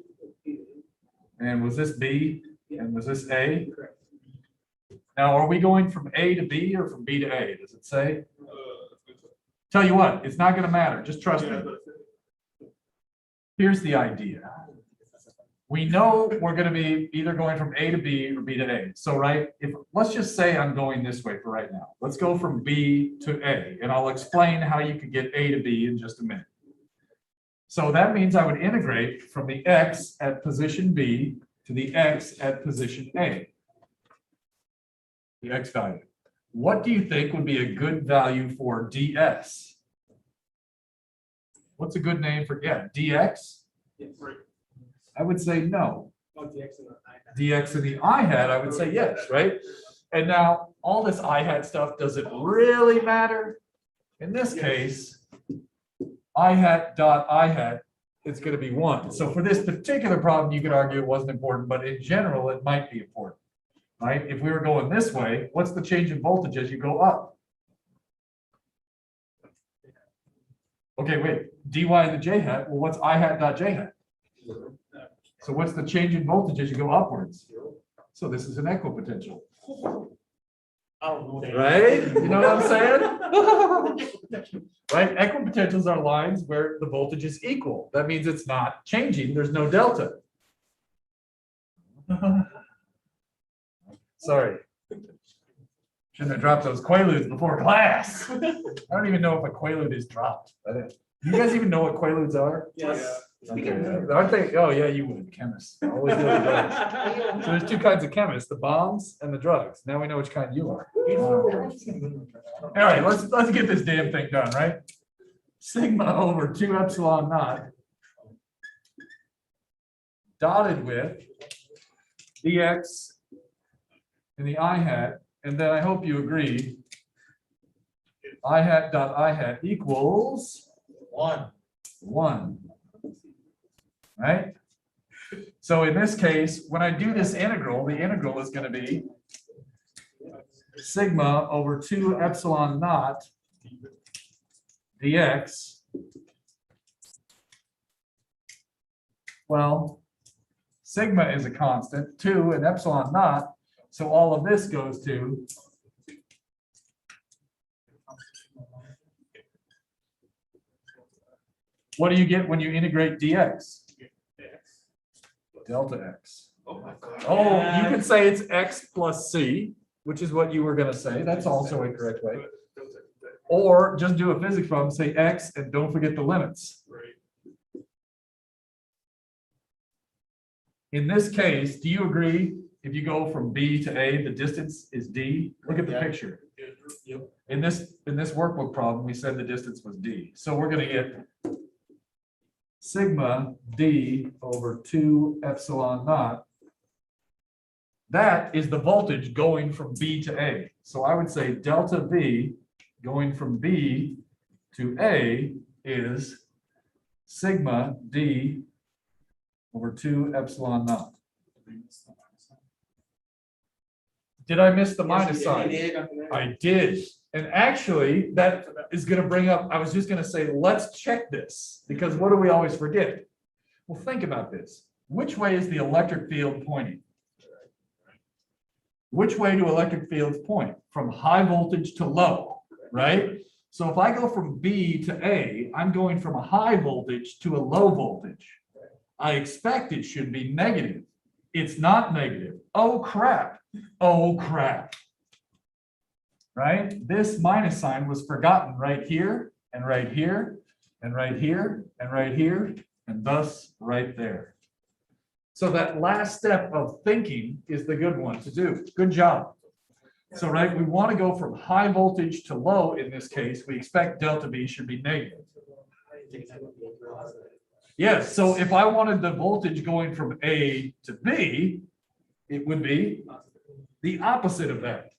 Speaker 1: And was this B and was this A? Now, are we going from A to B or from B to A? Does it say? Tell you what, it's not going to matter. Just trust me. Here's the idea. We know we're going to be either going from A to B or B to A. So, right, if let's just say I'm going this way for right now. Let's go from B to A, and I'll explain how you could get A to B in just a minute. So that means I would integrate from the X at position B to the X at position A. The X value. What do you think would be a good value for DS? What's a good name for, yeah, DX?
Speaker 4: Yes.
Speaker 1: I would say no.
Speaker 4: Oh, DX in the I hat.
Speaker 1: DX in the I hat, I would say yes, right? And now all this I hat stuff, does it really matter? In this case, I hat dot I hat, it's going to be 1. So for this particular problem, you could argue it wasn't important, but in general, it might be important, right? If we were going this way, what's the change in voltage as you go up? Okay, wait, dy in the j hat, well, what's I hat dot j hat? So what's the change in voltage as you go upwards? So this is an equipotential,
Speaker 2: I don't know.
Speaker 1: right? You know what I'm saying? Right, equipotentials are lines where the voltage is equal. That means it's not changing, there's no delta. Sorry. Shouldn't have dropped those quaaludes before class. I don't even know if a quaalude is dropped. You guys even know what quaaludes are?
Speaker 4: Yes.
Speaker 1: Okay, aren't they? Oh, yeah, you would, chemists. Always know the drugs. So there's two kinds of chemists, the bombs and the drugs. Now we know which kind you are. All right, let's get this damn thing done, right? Sigma over 2 epsilon naught dotted with dx in the I hat, and then I hope you agree I hat dot I hat equals 1. Right? So in this case, when I do this integral, the integral is going to be sigma over 2 epsilon naught dx. Well, sigma is a constant, 2 and epsilon naught. So all of this goes to what do you get when you integrate dx? Delta x.
Speaker 5: Oh my God.
Speaker 1: Oh, you could say it's x plus c, which is what you were going to say. That's also a correct way. Or just do a physics problem, say x, and don't forget the limits.
Speaker 5: Right.
Speaker 1: In this case, do you agree if you go from B to A, the distance is d? Look at the
Speaker 2: Yeah.
Speaker 1: picture.
Speaker 5: Yep.
Speaker 1: In this workbook problem, we said the distance was d. So we're going to get sigma d over 2 epsilon naught. That is the voltage going from B to A. So I would say delta V going from B to A is sigma d over 2 epsilon naught. Did I miss the minus sign? I did. And actually, that is going to bring up, I was just going to say, let's check this, because what do we always forget? Well, think about this. Which way is the electric field pointing? Which way do electric fields point? From high voltage to low, right? So if I go from B to A, I'm going from a high voltage to a low voltage. I expect it should be negative. It's not negative. Oh, crap. Oh, crap. Right? This minus sign was forgotten right here and right here and right here and right here and thus right there. So that last step of thinking is the good one to do. Good job. So, right, we want to go from high voltage to low. In this case, we expect delta V should be negative. Yes, so if I wanted the voltage going from A to B, it would be the opposite of that.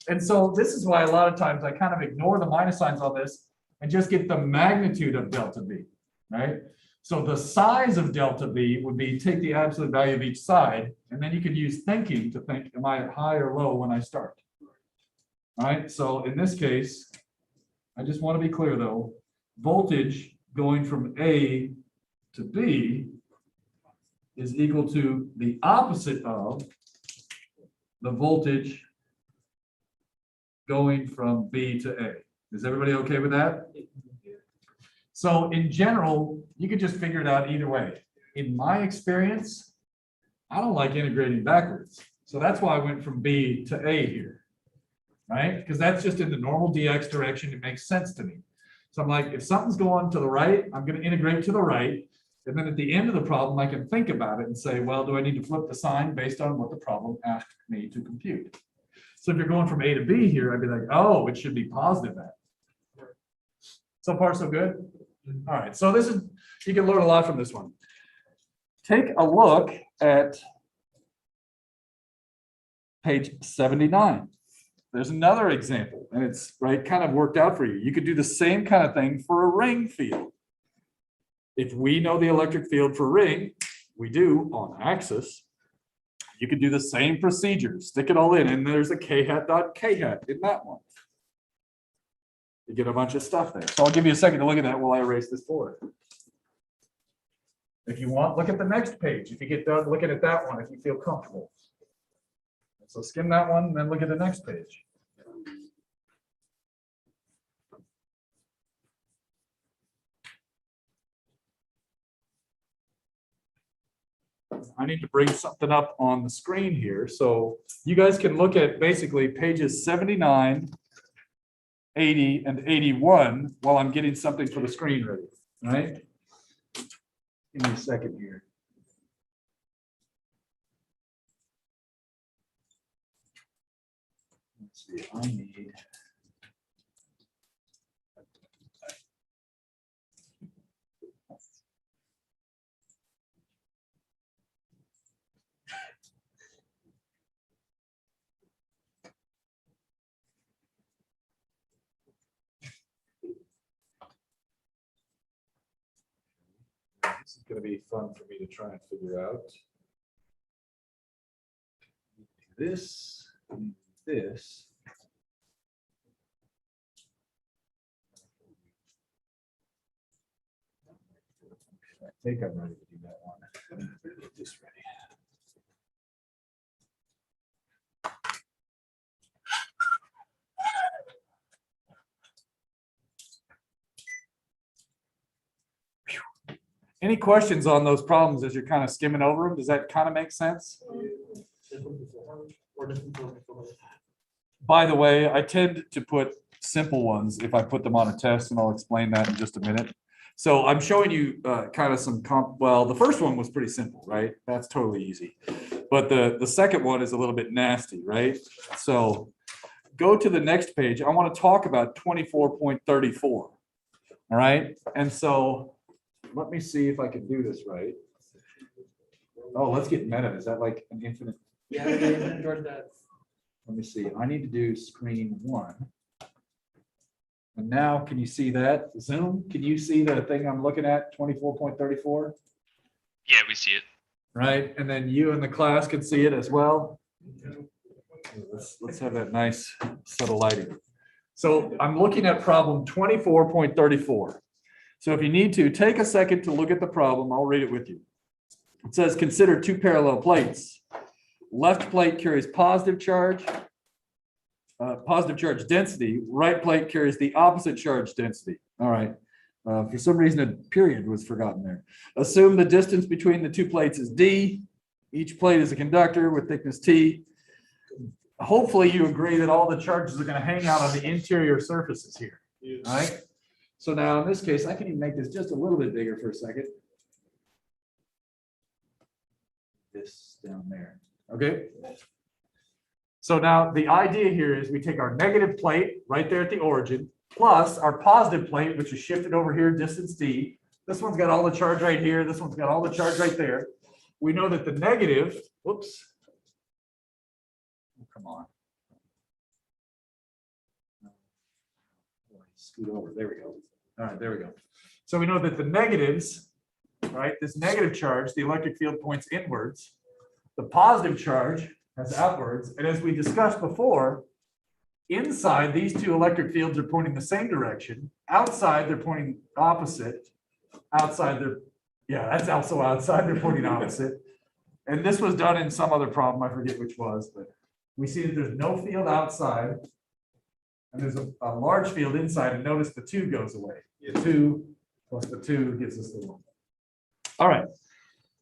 Speaker 1: And so this is why a lot of times I kind of ignore the minus signs on this and just get the magnitude of delta V, right? So the size of delta V would be take the absolute value of each side, and then you could use thinking to think, am I at high or low when I start? All right, so in this case, I just want to be clear though, voltage going from A to B is equal to the opposite of the voltage going from B to A. Is everybody okay with that? So in general, you could just figure it out either way. In my experience, I don't like integrating backwards. So that's why I went from B to A here, right? Because that's just in the normal dx direction. It makes sense to me. So I'm like, if something's going to the right, I'm going to integrate to the right. And then at the end of the problem, I can think about it and say, well, do I need to flip the sign based on what the problem asked me to compute? So if you're going from A to B here, I'd be like, oh, it should be positive that. So far, so good? All right, so this is, you can learn a lot from this one. Take a look at page 79. There's another example, and it's right kind of worked out for you. You could do the same kind of thing for a ring field. If we know the electric field for ring, we do on axis. You could do the same procedure, stick it all in, and there's a k hat dot k hat in that one. You get a bunch of stuff there. So I'll give you a second to look at that while I erase this board. If you want, look at the next page. If you get done looking at that one, if you feel comfortable. So skim that one, and then look at the next page. I need to bring something up on the screen here. So you guys can look at basically pages 79 80 and 81 while I'm getting something for the screen ready, right? Give me a second here. Let's see, I need. This is going to be fun for me to try and figure out. This, this. I think I'm ready to do that one. Get this ready. Any questions on those problems as you're kind of skimming over them? Does that kind of make sense? By the way, I tend to put simple ones if I put them on a test, and I'll explain that in just a minute. So I'm showing you kind of some well, the first one was pretty simple, right? That's totally easy. But the second one is a little bit nasty, right? So go to the next page. I want to talk about 24.34. All right. And so let me see if I can do this right. Oh, let's get meta. Is that like an infinite?
Speaker 4: Yeah, George, that's.
Speaker 1: Let me see. I need to do screen 1. And now, can you see that? Zoom, can you see the thing I'm looking at, 24.34?
Speaker 6: Yeah, we see it.
Speaker 1: Right, and then you in the class can see it as well. Let's have that nice subtle lighting. So I'm looking at problem 24.34. So if you need to, take a second to look at the problem. I'll read it with you. It says, consider two parallel plates. Left plate carries positive charge density. Right plate carries the opposite charge density. All right. For some reason, a period was forgotten there. Assume the distance between the two plates is d. Each plate is a conductor with thickness t. Hopefully you agree that all the charges are going to hang out on the interior surfaces here. All right. So now in this case, I can even make this just a little bit bigger for a second. This down there. Okay. So now the idea here is we take our negative plate right there at the origin, plus our positive plate, which is shifted over here, distance d. This one's got all the charge right here. This one's got all the charge right there. We know that the negative, whoops. Oh, come on. Scoot over. There we go. All right, there we go. So we know that the negatives, right, this negative charge, the electric field points inwards. The positive charge has outwards. And as we discussed before, inside these two electric fields are pointing the same direction. Outside, they're pointing opposite. Outside, that's also outside, they're pointing opposite. And this was done in some other problem, I forget which was, but we see that there's no field outside. And there's a large field inside, and notice the 2 goes away. The 2 plus the 2 gives us the 1. All right.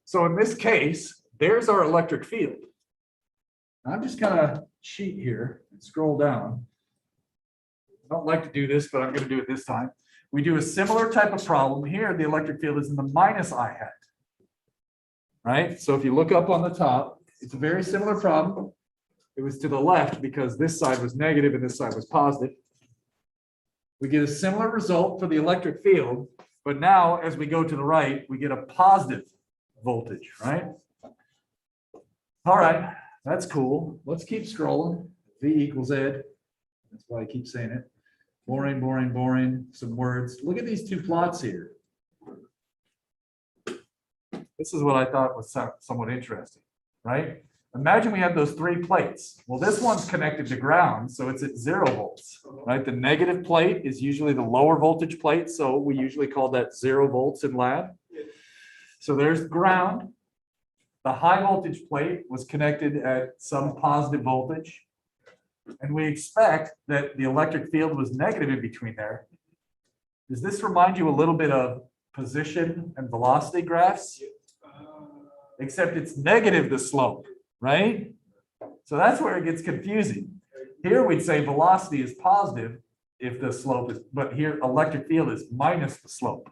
Speaker 1: So in this case, there's our electric field. I'm just gonna cheat here and scroll down. I don't like to do this, but I'm gonna do it this time. We do a similar type of problem here. The electric field is in the minus I hat. Right? So if you look up on the top, it's a very similar problem. It was to the left because this side was negative and this side was positive. We get a similar result for the electric field, but now as we go to the right, we get a positive voltage, right? All right, that's cool. Let's keep scrolling. V equals Ed. That's why I keep saying it. Boring, boring, boring. Some words. Look at these two plots here. This is what I thought was somewhat interesting, right? Imagine we have those 3 plates. Well, this one's connected to ground, so it's at 0 volts, right? The negative plate is usually the lower voltage plate, so we usually call that 0 volts in lab. So there's ground. The high voltage plate was connected at some positive voltage. And we expect that the electric field was negative in between there. Does this remind you a little bit of position and velocity graphs? Except it's negative the slope, right? So that's where it gets confusing. Here we'd say velocity is positive, if the slope is, but here electric field is minus the slope.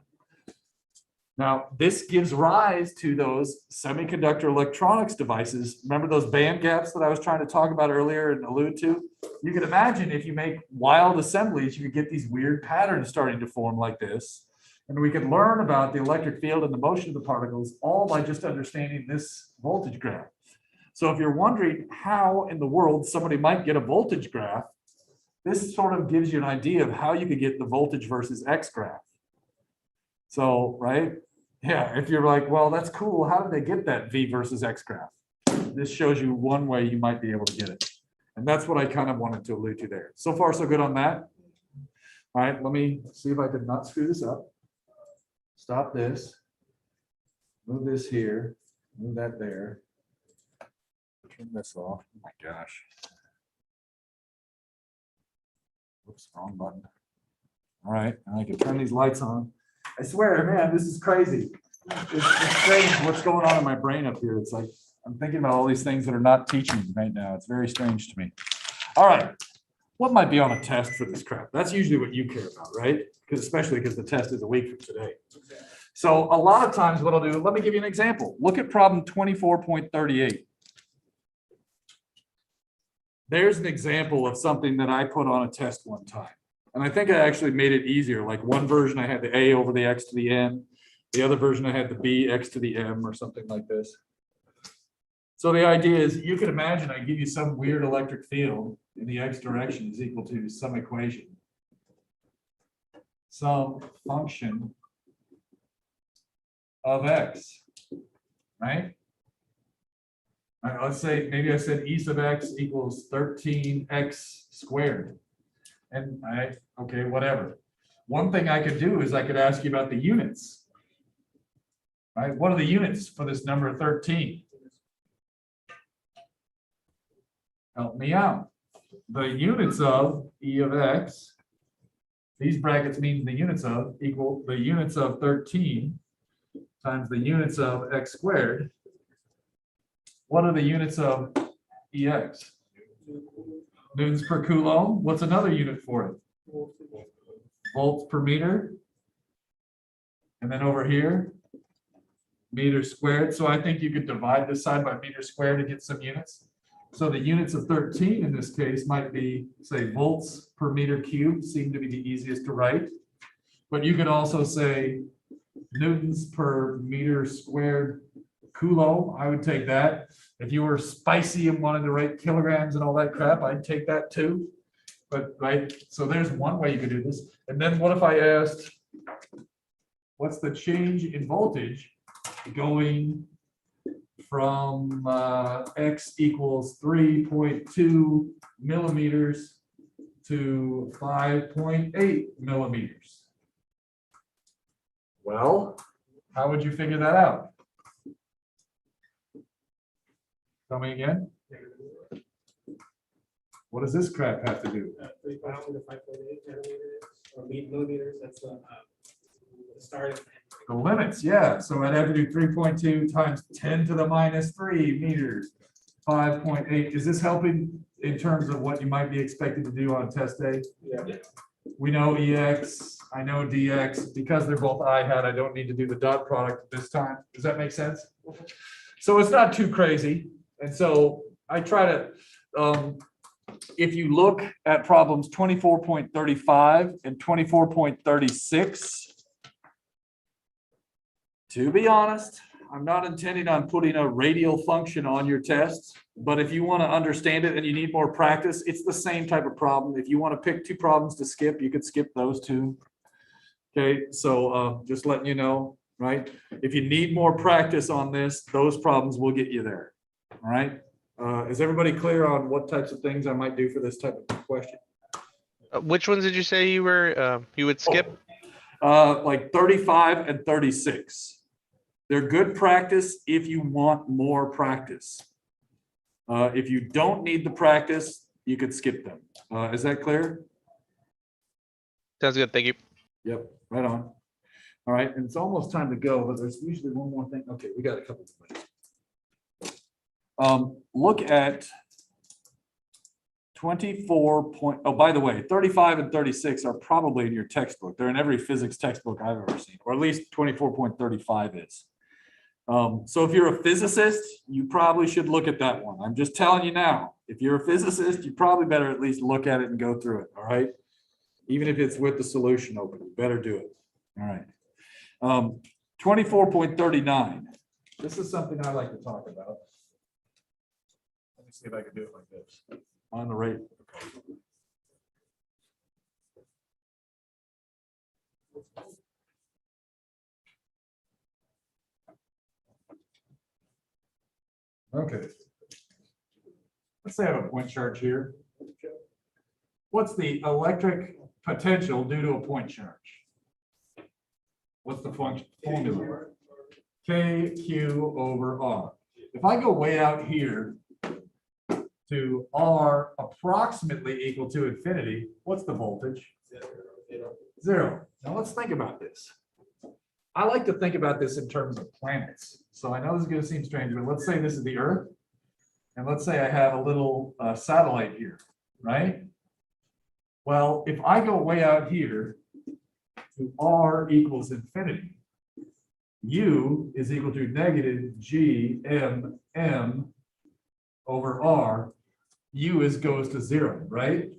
Speaker 1: Now, this gives rise to those semiconductor electronics devices. Remember those band gaps that I was trying to talk about earlier and allude to? You can imagine if you make wild assemblies, you could get these weird patterns starting to form like this. And we could learn about the electric field and the motion of the particles all by just understanding this voltage graph. So if you're wondering how in the world somebody might get a voltage graph, this sort of gives you an idea of how you could get the voltage versus X graph. So, right? Yeah, if you're like, well, that's cool. How did they get that V versus X graph? This shows you one way you might be able to get it. And that's what I kind of wanted to allude to there. So far, so good on that. All right, let me see if I did not screw this up. Stop this. Move this here. Move that there. Turn this off. Oh my gosh. Whoops, wrong button. All right, now I can turn these lights on. I swear, man, this is crazy. It's strange what's going on in my brain up here. It's like I'm thinking about all these things that are not teaching right now. It's very strange to me. All right, what might be on a test for this crap? That's usually what you care about, right? Because especially because the test is a week from today. So a lot of times what I'll do, let me give you an example. Look at problem 24.38. There's an example of something that I put on a test one time. And I think I actually made it easier. Like one version, I had the A over the X to the N. The other version, I had the B X to the M or something like this. So the idea is you can imagine I give you some weird electric field in the X direction is equal to some equation. Some function of X, right? All right, let's say maybe I said E sub X equals 13X squared. And okay, whatever. One thing I could do is I could ask you about the units. Right? What are the units for this number 13? Help me out. The units of E of X, these brackets mean the units of equal the units of 13 times the units of X squared. What are the units of EX? Newtons per coulomb. What's another unit for it? Volts per meter. And then over here, meters squared. So I think you could divide this side by meter squared to get some units. So the units of 13 in this case might be, say, volts per meter cubed, seem to be the easiest to write. But you could also say newtons per meter squared coulomb. I would take that. If you were spicy and wanted to write kilograms and all that crap, I'd take that too. But right, so there's one way you could do this. And then what if I asked, what's the change in voltage going from X equals 3.2 millimeters to 5.8 millimeters? Well, how would you figure that out? Tell me again. What does this crap have to do?
Speaker 4: 3.2 to 5.8 nanometers or millimeters. That's the start.
Speaker 1: The limits, yeah. So I'd have to do 3.2 times 10 to the minus 3 meters, 5.8. Is this helping in terms of what you might be expected to do on test day?
Speaker 4: Yeah.
Speaker 1: We know EX, I know DX. Because they're both I hat, I don't need to do the dot product this time. Does that make sense? So it's not too crazy. And so I try to, if you look at problems 24.35 and 24.36, to be honest, I'm not intending on putting a radial function on your test, but if you want to understand it and you need more practice, it's the same type of problem. If you want to pick two problems to skip, you could skip those two. Okay, so just letting you know, right? If you need more practice on this, those problems will get you there. All right. Is everybody clear on what types of things I might do for this type of question?
Speaker 3: Which ones did you say you were, you would skip?
Speaker 1: Like 35 and 36. They're good practice if you want more practice. If you don't need the practice, you could skip them. Is that clear?
Speaker 3: Sounds good, thank you.
Speaker 1: Yep, right on. All right, and it's almost time to go, but there's usually one more thing. Okay, we got a couple of minutes. Look at 24 point, oh, by the way, 35 and 36 are probably in your textbook. They're in every physics textbook I've ever seen, or at least 24.35 is. So if you're a physicist, you probably should look at that one. I'm just telling you now, if you're a physicist, you probably better at least look at it and go through it, all right? Even if it's with the solution open, you better do it, all right? 24.39. This is something I like to talk about. Let me see if I can do it like this. On the rate. Okay. Let's say I have a point charge here. What's the electric potential due to a point charge? What's the function formula? KQ over R. If I go way out here to R approximately equal to infinity, what's the voltage? Zero. Now let's think about this. I like to think about this in terms of planets. So I know this is going to seem strange, but let's say this is the Earth. And let's say I have a little satellite here, right? Well, if I go way out here to R equals infinity, U is equal to negative GMM over R. U goes to zero, right?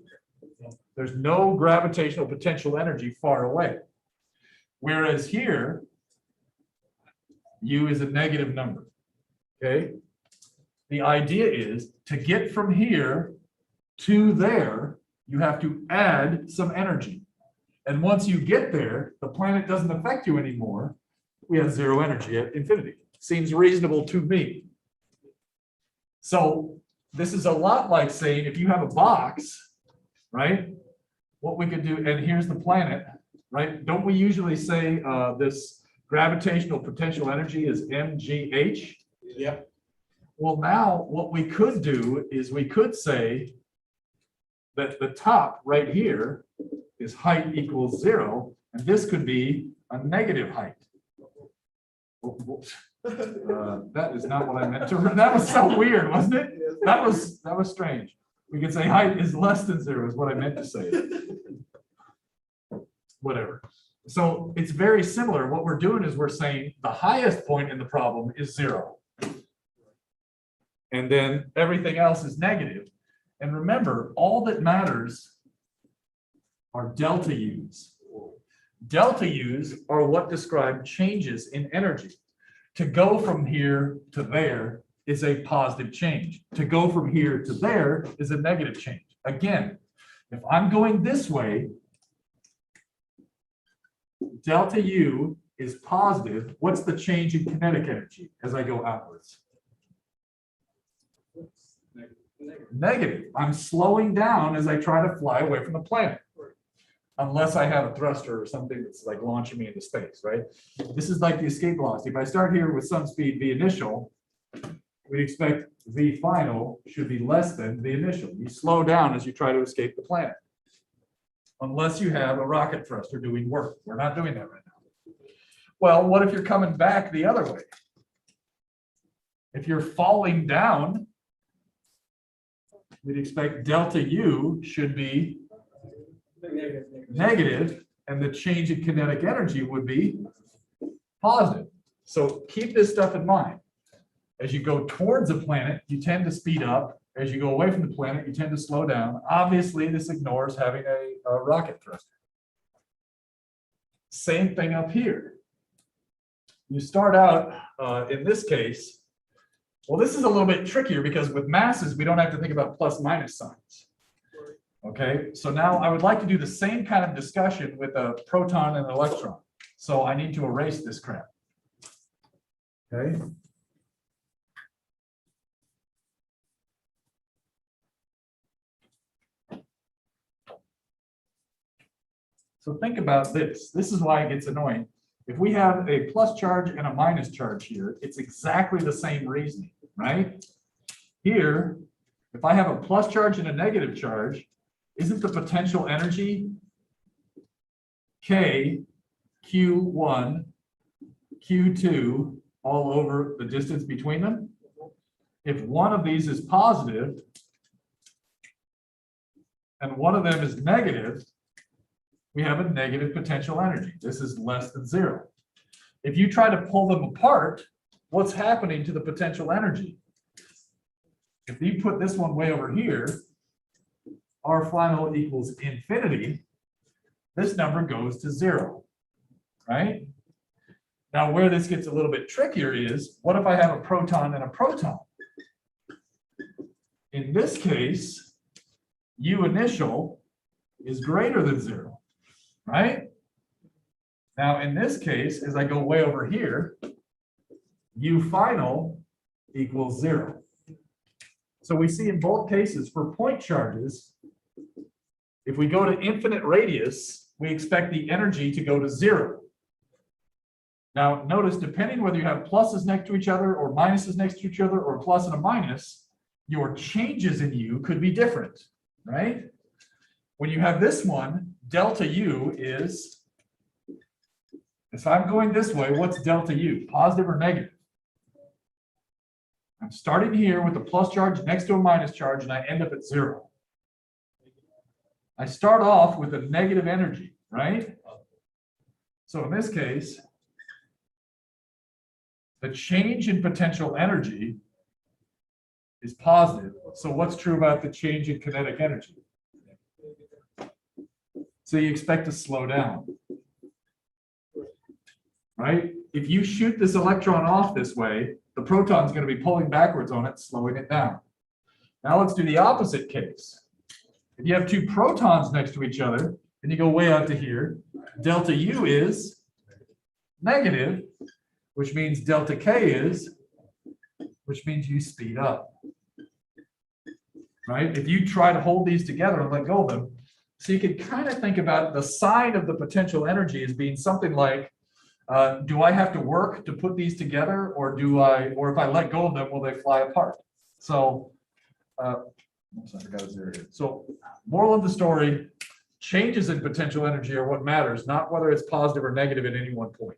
Speaker 1: There's no gravitational potential energy far away. Whereas here, U is a negative number, okay? The idea is to get from here to there, you have to add some energy. And once you get there, the planet doesn't affect you anymore. We have zero energy at infinity. Seems reasonable to me. So this is a lot like saying if you have a box, right? What we could do, and here's the planet, right? Don't we usually say this gravitational potential energy is mgh?
Speaker 2: Yep.
Speaker 1: Well, now what we could do is we could say that the top right here is height equals zero, and this could be a negative height. That is not what I meant to. That was so weird, wasn't it? That was strange. We could say height is less than zero is what I meant to say. Whatever. So it's very similar. What we're doing is we're saying the highest point in the problem is zero. And then everything else is negative. And remember, all that matters are delta U's. Delta U's are what describe changes in energy. To go from here to there is a positive change. To go from here to there is a negative change. Again, if I'm going this way, delta U is positive. What's the change in kinetic energy as I go outwards? Negative. I'm slowing down as I try to fly away from the planet. Unless I have a thruster or something that's like launching me into space, right? This is like the escape velocity. If I start here with some speed V initial, we'd expect V final should be less than V initial. You slow down as you try to escape the planet. Unless you have a rocket thruster doing work. We're not doing that right now. Well, what if you're coming back the other way? If you're falling down, we'd expect delta U should be negative, and the change in kinetic energy would be positive. So keep this stuff in mind. As you go towards a planet, you tend to speed up. As you go away from the planet, you tend to slow down. Obviously, this ignores having a rocket thruster. Same thing up here. You start out, in this case, well, this is a little bit trickier because with masses, we don't have to think about plus minus signs. Okay, so now I would like to do the same kind of discussion with a proton and an electron. So I need to erase this crap. Okay. So think about this. This is why it gets annoying. If we have a plus charge and a minus charge here, it's exactly the same reasoning, right? Here, if I have a plus charge and a negative charge, isn't the potential energy K, Q1, Q2 all over the distance between them? If one of these is positive, and one of them is negative, we have a negative potential energy. This is less than 0. If you try to pull them apart, what's happening to the potential energy? If you put this one way over here, R final equals infinity, this number goes to 0, right? Now, where this gets a little bit trickier is, what if I have a proton and a proton? In this case, U initial is greater than 0, right? Now, in this case, as I go way over here, U final equals 0. So we see in both cases for point charges, if we go to infinite radius, we expect the energy to go to 0. Now, notice, depending whether you have pluses next to each other or minuses next to each other or a plus and a minus, your changes in U could be different, right? When you have this one, delta U is, if I'm going this way, what's delta U? Positive or negative? I'm starting here with a plus charge next to a minus charge, and I end up at 0. I start off with a negative energy, right? So in this case, the change in potential energy is positive. So what's true about the change in kinetic energy? So you expect to slow down, right? If you shoot this electron off this way, the proton's going to be pulling backwards on it, slowing it down. Now let's do the opposite case. If you have two protons next to each other, and you go way out to here, delta U is negative, which means delta K is, which means you speed up, right? If you try to hold these together and let go of them, so you can kind of think about the sign of the potential energy as being something like, do I have to work to put these together, or if I let go of them, will they fly apart? So, oops, I forgot a zero here. So, moral of the story, changes in potential energy are what matters, not whether it's positive or negative at any one point.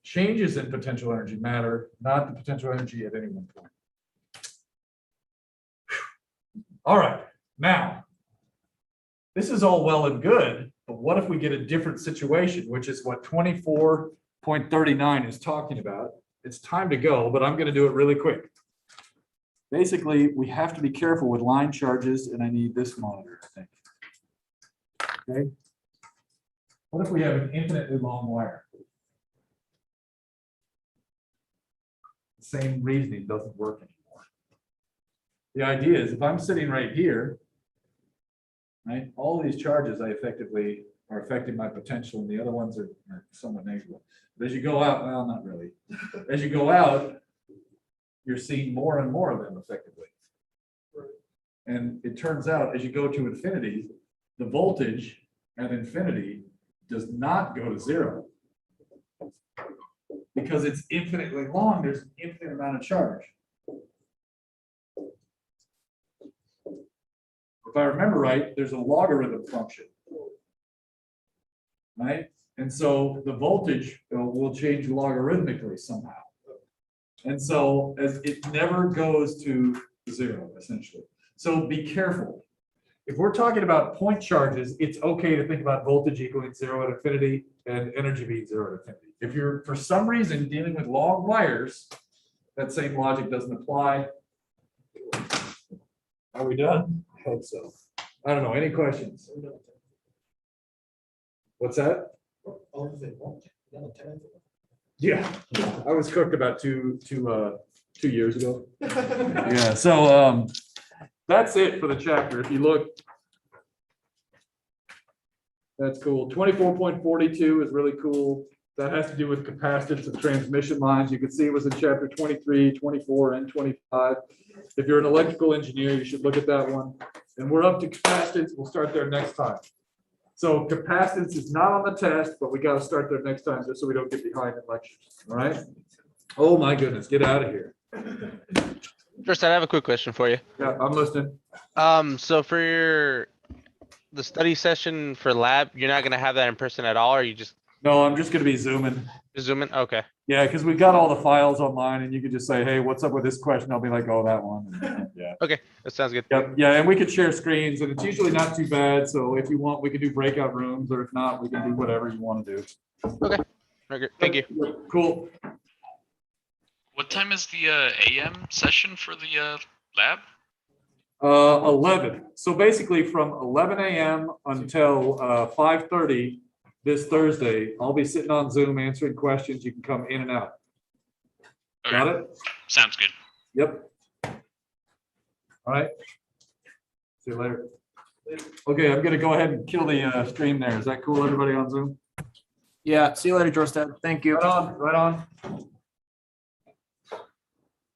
Speaker 1: Changes in potential energy matter, not the potential energy at any one point. All right, now, this is all well and good, but what if we get a different situation, which is what 24.39 is talking about? It's time to go, but I'm going to do it really quick. Basically, we have to be careful with line charges, and I need this monitor, I think. Okay. What if we have an infinitely long wire? The same reasoning doesn't work anymore. The idea is if I'm sitting right here, right, all of these charges I effectively are affecting my potential, and the other ones are somewhat negligible. But as you go out, well, not really. As you go out, you're seeing more and more of them effectively. And it turns out as you go to infinity, the voltage at infinity does not go to 0. Because it's infinitely long, there's an infinite amount of charge. If I remember right, there's a logarithm function, right? And so the voltage will change logarithmically somehow. And so as it never goes to 0, essentially. So be careful. If we're talking about point charges, it's okay to think about voltage equaling 0 at infinity and energy being 0 at infinity. If you're, for some reason, dealing with long wires, that same logic doesn't apply. Are we done? I hope so. I don't know. Any questions? What's that? Yeah, I was cooked about two years ago. Yeah, so that's it for the chapter. If you look, that's cool. 24.42 is really cool. That has to do with capacitance of transmission lines. You can see it was in chapter 23, 24, and 25. If you're an electrical engineer, you should look at that one. And we're up to capacitance. We'll start there next time. So capacitance is not on the test, but we got to start there next time just so we don't get behind in lectures. All right. Oh my goodness, get out of here.
Speaker 3: First, I have a quick question for you.
Speaker 1: Yeah, I'm listening.
Speaker 3: So for the study session for lab, you're not gonna have that in person at all, or you just
Speaker 1: No, I'm just going to be zooming.
Speaker 3: zoom in? Okay.
Speaker 1: Yeah, because we've got all the files online and you can just say, hey, what's up with this question? I'll be like, oh, that one. And, yeah.
Speaker 3: That sounds good.
Speaker 1: Yep. Yeah, and we could share screens and it's usually not too bad. So if you want, we can do breakout rooms, or if not, we can do whatever you want to do.
Speaker 3: Okay, thank you.
Speaker 1: Cool.
Speaker 6: What time is the AM session for the lab?
Speaker 1: 11. So basically from 11 a.m. until 5:30 this Thursday, I'll be sitting on Zoom answering questions. You can come in and out. Got
Speaker 6: Okay,
Speaker 1: it?
Speaker 6: sounds good.
Speaker 1: Yep. All right. See you later. Okay, I'm gonna go ahead and kill the stream there. Is that cool, everybody on Zoom?
Speaker 7: Yeah. See you later, Jorstad. Thank you.
Speaker 1: Right on, right on.